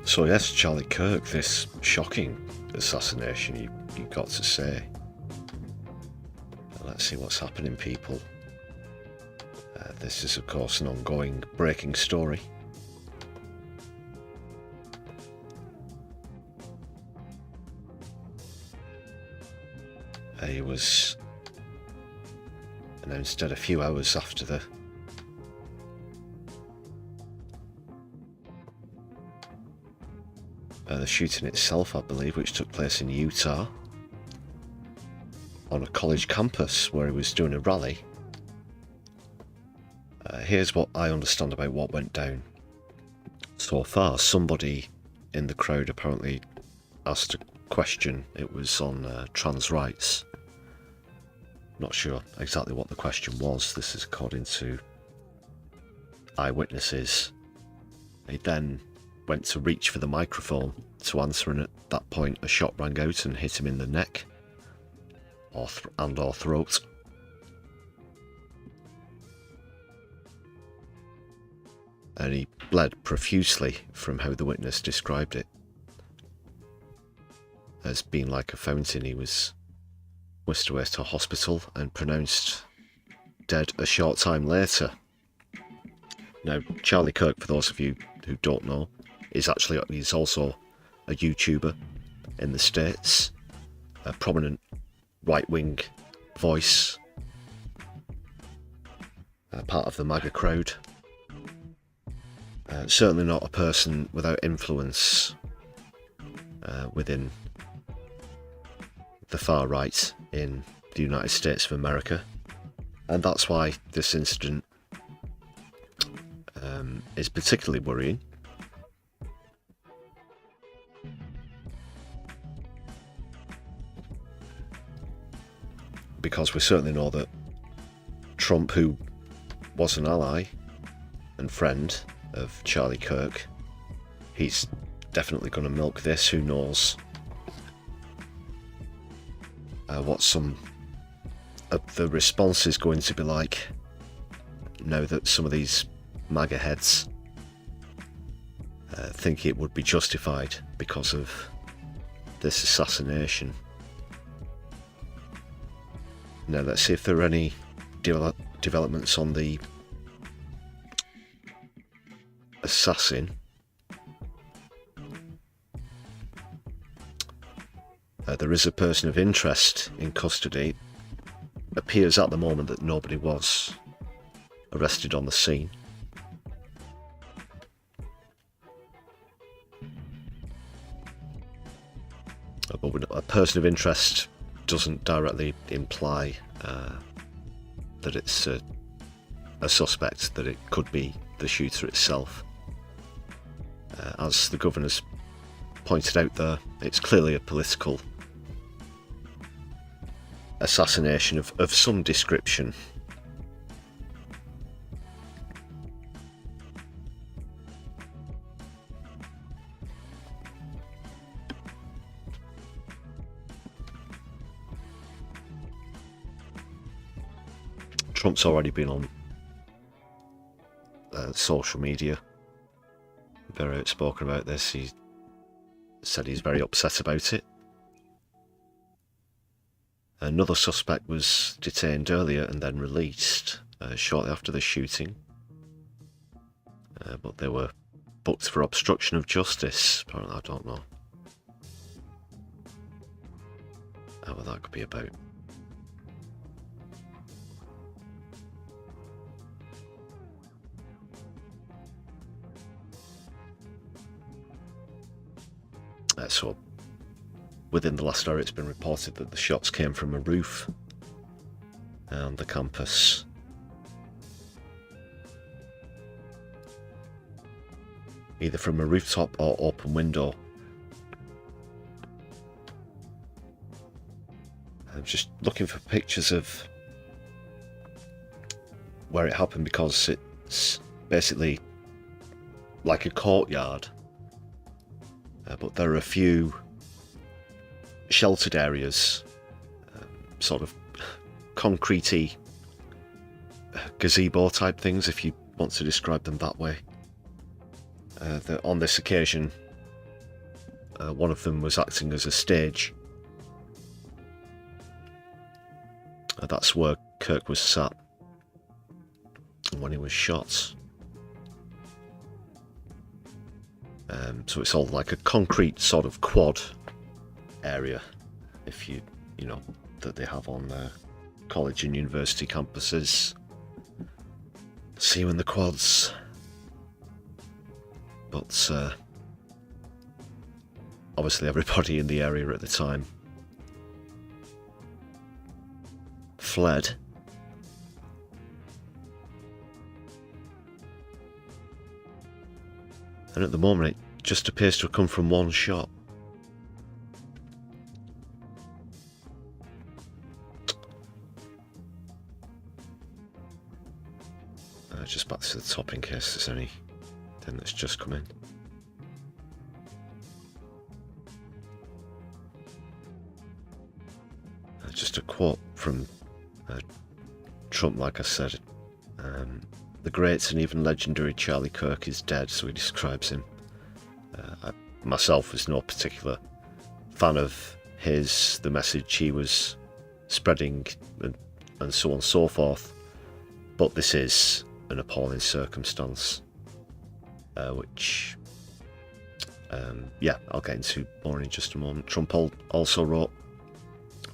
So yes, Charlie Kirk, this shocking assassination, you got to say. Let's see what's happening, people. This is of course an ongoing breaking story. He was announced dead a few hours after the shooting itself, I believe, which took place in Utah on a college campus where he was doing a rally. Here's what I understand about what went down. So so far. Somebody in the crowd apparently asked a question. It was on trans rights. Not sure exactly what the question was. This is according to eyewitnesses. He then went to reach for the microphone to answer, and at that point a shot rang out and hit him in the neck or throat. And he bled profusely, from how the witness described it, as being like a fountain. He was whisked away to a hospital and pronounced dead a short time later. Now, Charlie Kirk, for those of you who don't know, he's also a YouTuber in the States, a prominent right-wing voice, part of the MAGA crowd. Certainly not a person without influence within the far right in the United States of America, and that's why this incident is particularly worrying. Because we certainly know that Trump, who was an ally and friend of Charlie Kirk, he's definitely going to milk this. Who knows what some of the response is going to be like now that some of these MAGA heads think it would be justified because of this assassination. Now let's see if there are any developments on the assassin. There is a person of interest in custody. Appears at the moment that nobody was arrested on the scene. But a person of interest doesn't directly imply that it's a suspect, that it could be the shooter itself. As the governor's pointed out there, it's clearly a political assassination of some description. Trump's already been on social media, very outspoken about this. He said he's very upset about it. Another suspect was detained earlier and then released shortly after the shooting, but they were booked for obstruction of justice. Apparently, I don't know what that could be about. So, within the last hour, it's been reported that the shots came from a roof on the campus. Either from a rooftop or open window. I'm just looking for pictures of where it happened, because it's basically like a courtyard. But there are a few sheltered areas, sort of concretey gazebo type things, if you want to describe them that way. On this occasion, one of them was acting as a stage. That's where Kirk was sat when he was shot. So it's all like a concrete sort of quad area, if you know, that they have on college and university campuses. See you in the quads. But obviously everybody in the area at the time fled. And at the moment it just appears to have come from one shot. Just back to the top in case there's anything that's just come in. Just a quote from Trump, like I said. The great and even legendary Charlie Kirk is dead, so he describes him. I myself was no particular fan of the message he was spreading, and so on and so forth. But this is an appalling circumstance, which, yeah, I'll get into more in just a moment. Trump also wrote,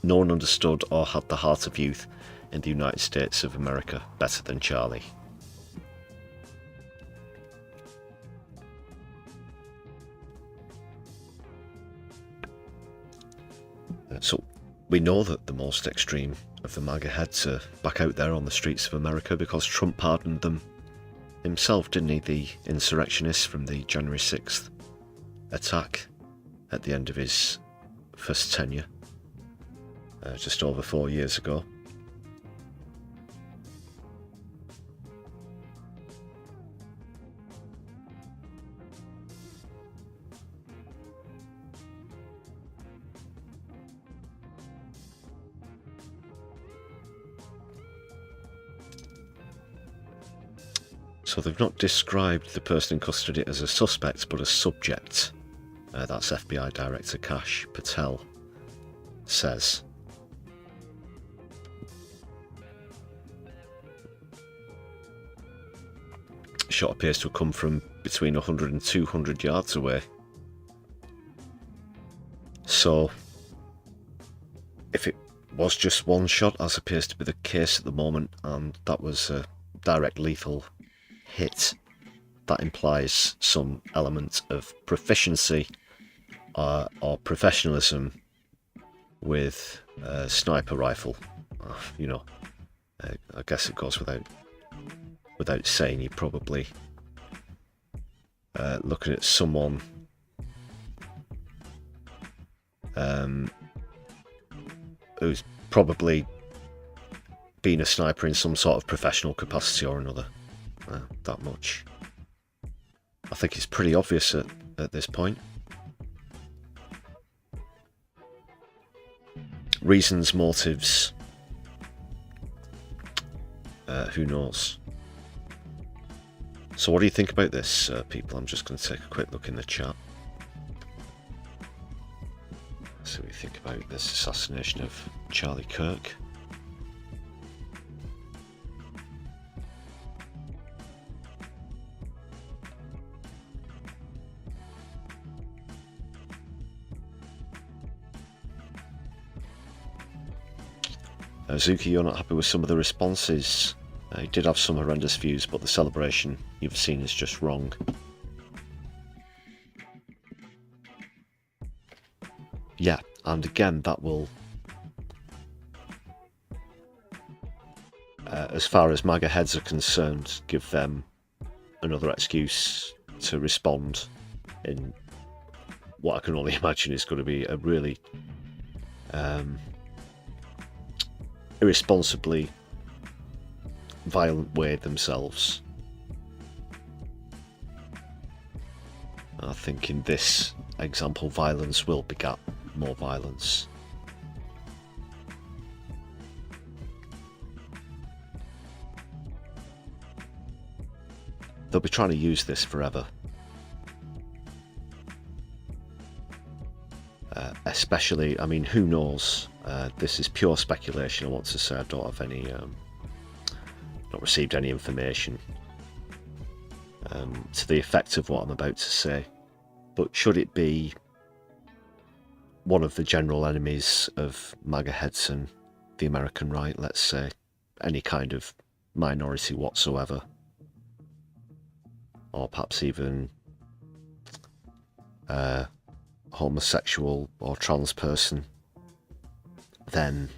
"No one understood or had the heart of youth in the United States of America better than Charlie." So we know that the most extreme of the MAGA heads are back out there on the streets of America because Trump pardoned them himself, didn't he? The insurrectionists from the January 6th attack at the end of his first tenure, just over 4 years ago. So they've not described the person in custody as a suspect, but a subject. That's FBI Director Kash Patel says. The shot appears to have come from between 100 and 200 yards away. So, if it was just one shot, as appears to be the case at the moment, and that was a direct lethal hit, that implies some element of proficiency or professionalism with a sniper rifle. You know, I guess it goes without saying, you're probably looking at someone who's probably been a sniper in some sort of professional capacity or another. That much. I think it's pretty obvious at this point. Reasons, motives, who knows? So what do you think about this, people? I'm just going to take a quick look in the chat. See what you think about this assassination of Charlie Kirk. Zuki, you're not happy with some of the responses. He did have some horrendous views, but the celebration you've seen is just wrong. Yeah, and again, that will, as far as MAGA heads are concerned, give them another excuse to respond in what I can only imagine is going to be a really irresponsibly violent way themselves. I think in this example, violence will beget more violence. They'll be trying to use this forever. Especially, I mean, who knows? This is pure speculation. I want to say I don't have any, not received any information to the effect of what I'm about to say. But should it be one of the general enemies of MAGA heads and the American right, let's say, any kind of minority whatsoever, or perhaps even homosexual or trans person, then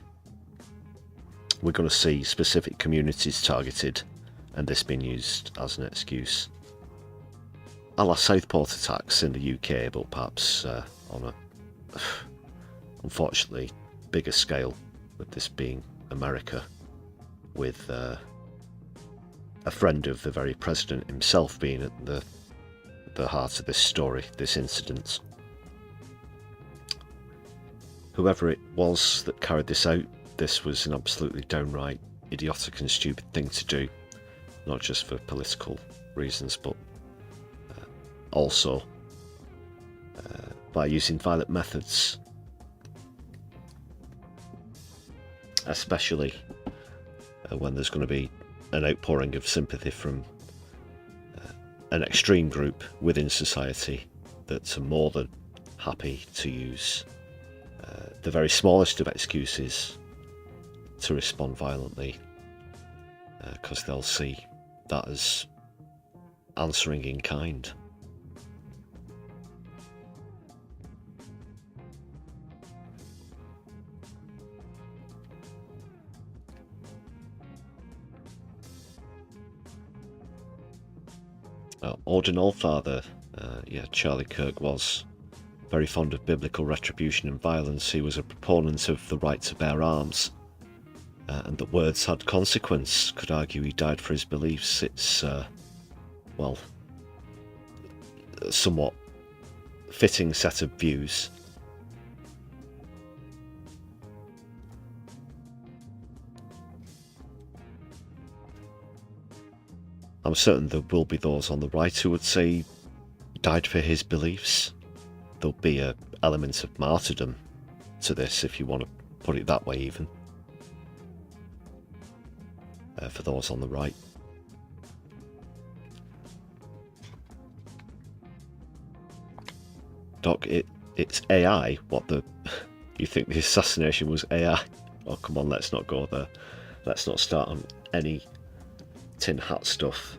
we're going to see specific communities targeted and this being used as an excuse. a la Southport attacks in the UK, but perhaps on a unfortunately bigger scale, with this being America, with a friend of the very president himself being at the heart of this story, this incident. Whoever it was that carried this out, this was an absolutely downright idiotic and stupid thing to do, not just for political reasons, but also by using violent methods, especially when there's going to be an outpouring of sympathy from an extreme group within society that are more than happy to use the very smallest of excuses to respond violently, because they'll see that as answering in kind. Ordinal father, Charlie Kirk, was very fond of biblical retribution and violence. He was a proponent of the right to bear arms, and that words had consequence. Could argue he died for his beliefs. It's, well, a somewhat fitting set of views. I'm certain there will be those on the right who would say he died for his beliefs. There'll be an element of martyrdom to this, if you want to put it that way, even. For those on the right. Doc, it's AI. What the... You think the assassination was AI? Oh, come on, let's not go there. Let's not start on any tin hat stuff.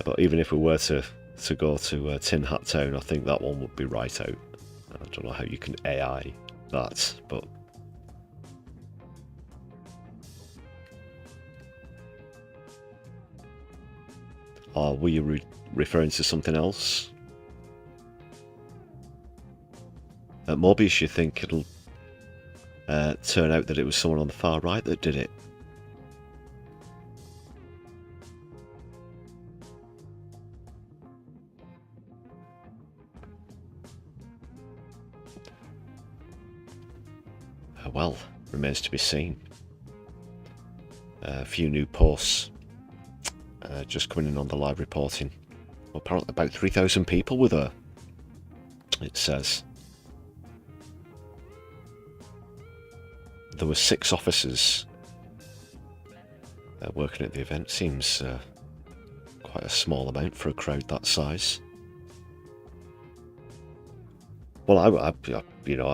But even if we were to go to Tin Hat Town, I think that one would be right out. I don't know how you can AI that, but... Or were you referring to something else? At Mobius, you think it'll turn out that it was someone on the far right that did it? Well, remains to be seen. A few new posts just coming in on the live reporting. Well, apparently about 3,000 people were there, it says. There were 6 officers working at the event. Seems quite a small amount for a crowd that size. Well, I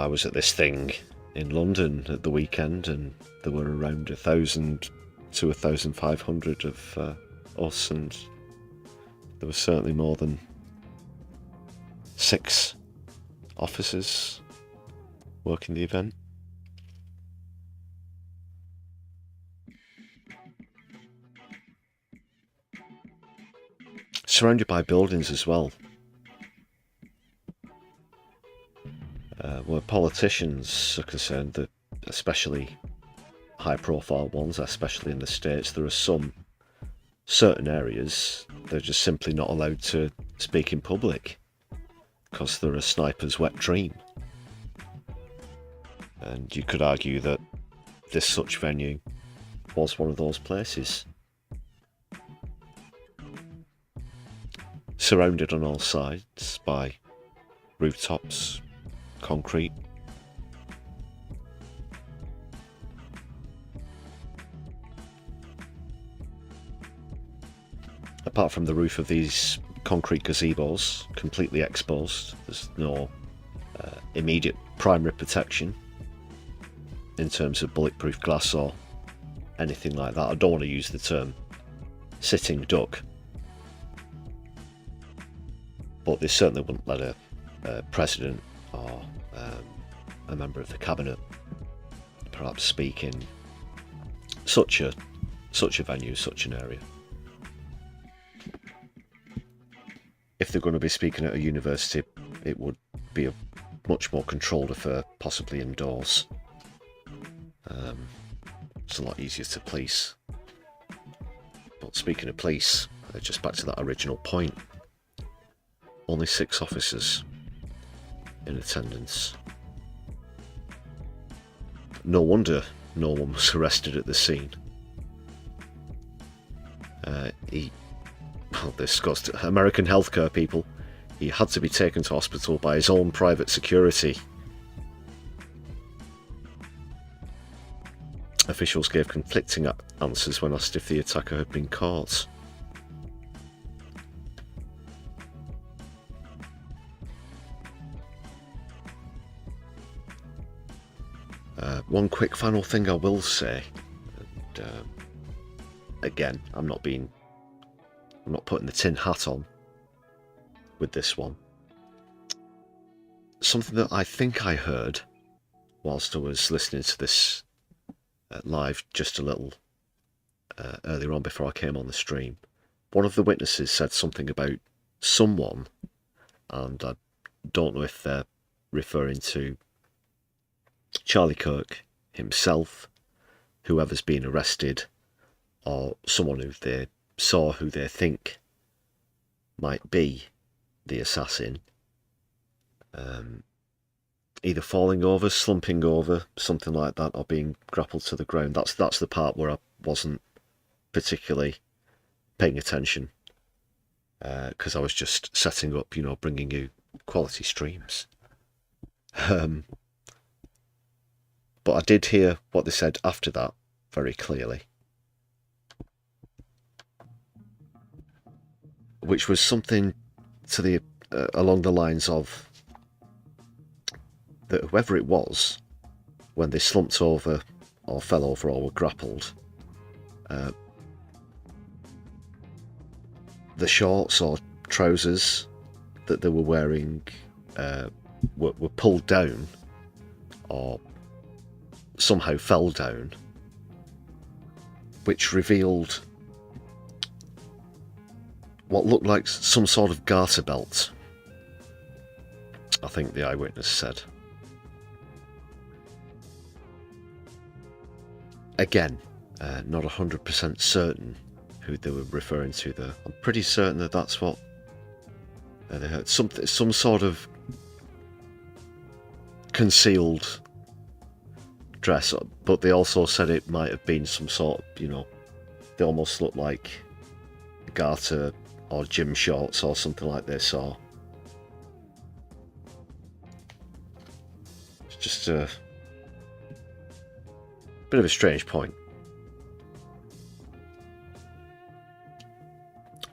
was at this thing in London at the weekend, and there were around 1,000 to 1,500 of us, and there was certainly more than 6 officers working the event. Surrounded by buildings as well. Where politicians are concerned, especially high-profile ones, especially in the States, there are some certain areas they're just simply not allowed to speak in public because they're a sniper's wet dream. And you could argue that this such venue was one of those places. Surrounded on all sides by rooftops, concrete. Apart from the roof of these concrete gazebos, completely exposed, there's no immediate primary protection in terms of bulletproof glass or anything like that. I don't want to use the term sitting duck, but they certainly wouldn't let a president or a member of the cabinet perhaps speak in such a venue, such an area. If they're going to be speaking at a university, it would be a much more controlled affair, possibly indoors. It's a lot easier to police. But speaking of police, just back to that original point, only 6 officers in attendance. No wonder no one was arrested at the scene. Discussed American healthcare people. He had to be taken to hospital by his own private security. Officials gave conflicting answers when asked if the attacker had been caught. One quick final thing I will say, and again, I'm not putting the tin hat on with this one. Something that I think I heard whilst I was listening to this live just a little earlier on before I came on the stream. One of the witnesses said something about someone, and I don't know if they're referring to Charlie Kirk himself, whoever's been arrested, or someone who they saw who they think might be the assassin, either falling over, slumping over, something like that, or being grappled to the ground. That's the part where I wasn't particularly paying attention, because I was just setting up, bringing you quality streams. But I did hear what they said after that very clearly, which was something to the along the lines of that whoever it was, when they slumped over or fell over or were grappled, the shorts or trousers that they were wearing were pulled down or somehow fell down, which revealed what looked like some sort of garter belt, I think the eyewitness said. Again, not 100% certain who they were referring to there. I'm pretty certain that that's what they heard. Some sort of concealed dress, but they also said it might have been some sort of, they almost looked like garter or gym shorts or something like this, or it's just a bit of a strange point.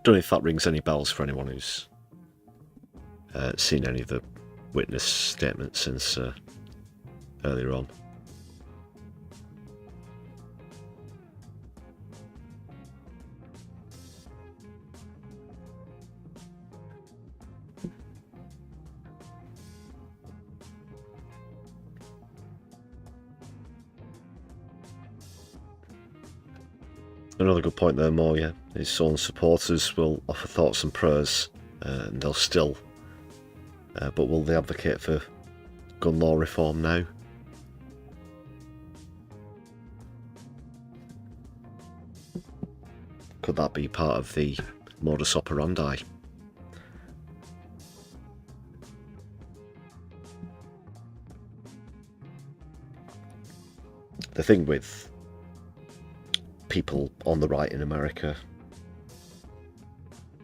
Don't know if that rings any bells for anyone who's seen any of the witness statements since earlier on. Another good point there, Mo, yeah. His son's supporters will offer thoughts and prayers, and they'll still. But will they advocate for gun law reform now? Could that be part of the modus operandi? The thing with people on the right in America,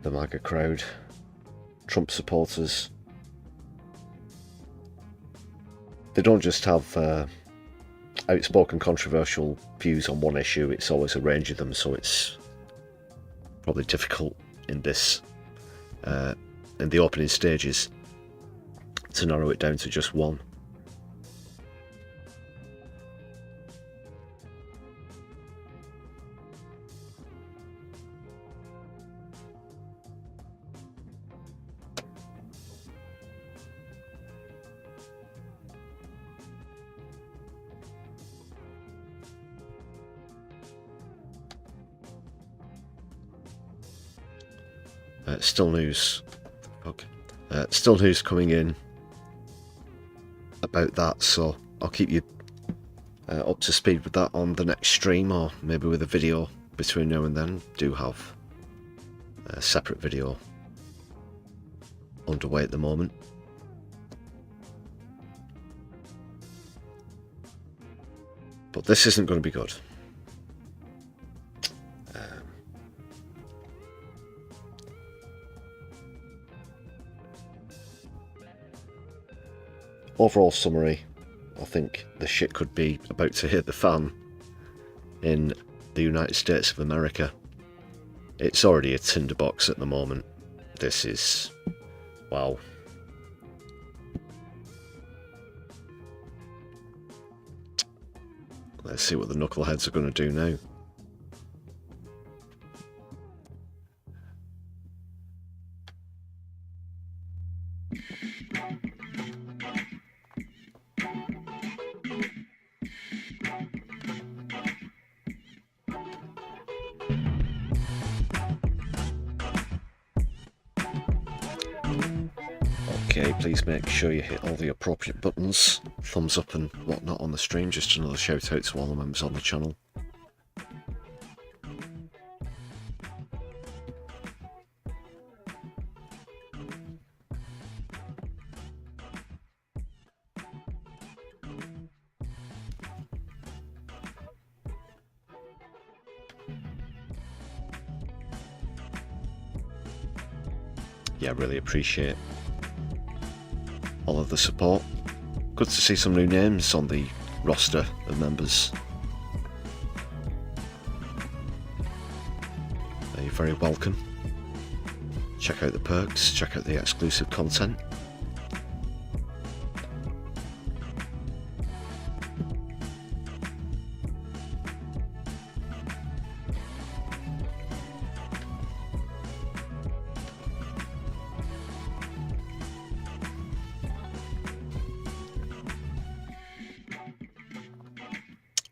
the MAGA crowd, Trump supporters, they don't just have outspoken controversial views on one issue, it's always a range of them, so it's probably difficult in this, in the opening stages, to narrow it down to just one. Still news. Okay. Still news coming in about that, so I'll keep you up to speed with that on the next stream, or maybe with a video between now and then. Do have a separate video underway at the moment. But this isn't going to be good. Overall summary, I think the shit could be about to hit the fan in the United States of America. It's already a tinderbox at the moment. This is... wow. Let's see what the knuckleheads are going to do now. Okay, please make sure you hit all the appropriate buttons, thumbs up and whatnot on the stream. Just another shout out to all the members on the channel. Yeah, really appreciate all of the support. Good to see some new names on the roster of members. You're very welcome. Check out the perks, check out the exclusive content.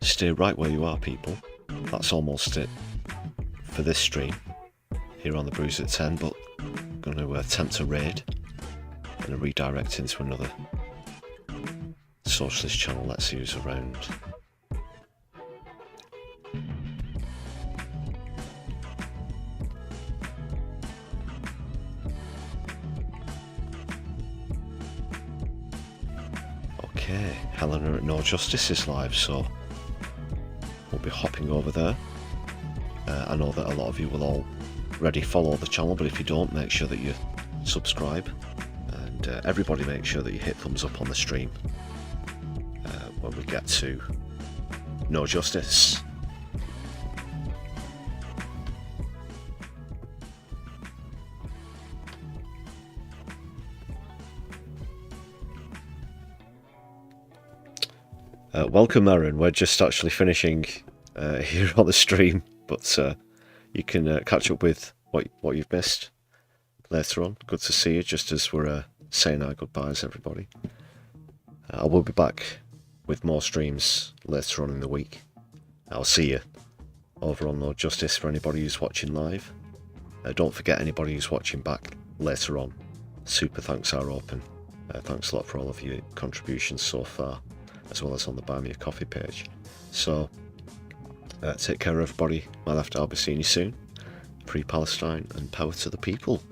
Stay right where you are, people. That's almost it for this stream here on the Brews at 10, but I'm going to attempt a raid and a redirect into another Socialist channel. Let's see who's around. Okay, Helena at No Justice is live, so we'll be hopping over there. I know that a lot of you will already follow the channel, but if you don't, make sure that you subscribe, and everybody make sure that you hit thumbs up on the stream when we get to No Justice. Welcome, Aaron. We're just actually finishing here on the stream, but you can catch up with what you've missed later on. Good to see you, just as we're saying our goodbyes, everybody. I will be back with more streams later on in the week. I'll see you over on No Justice for anybody who's watching live. Don't forget, anybody who's watching back later on, super thanks are open. Thanks a lot for all of your contributions so far, as well as on the Buy Me a Coffee page. So, take care everybody. My left, I'll be seeing you soon. Free Palestine and power to the people.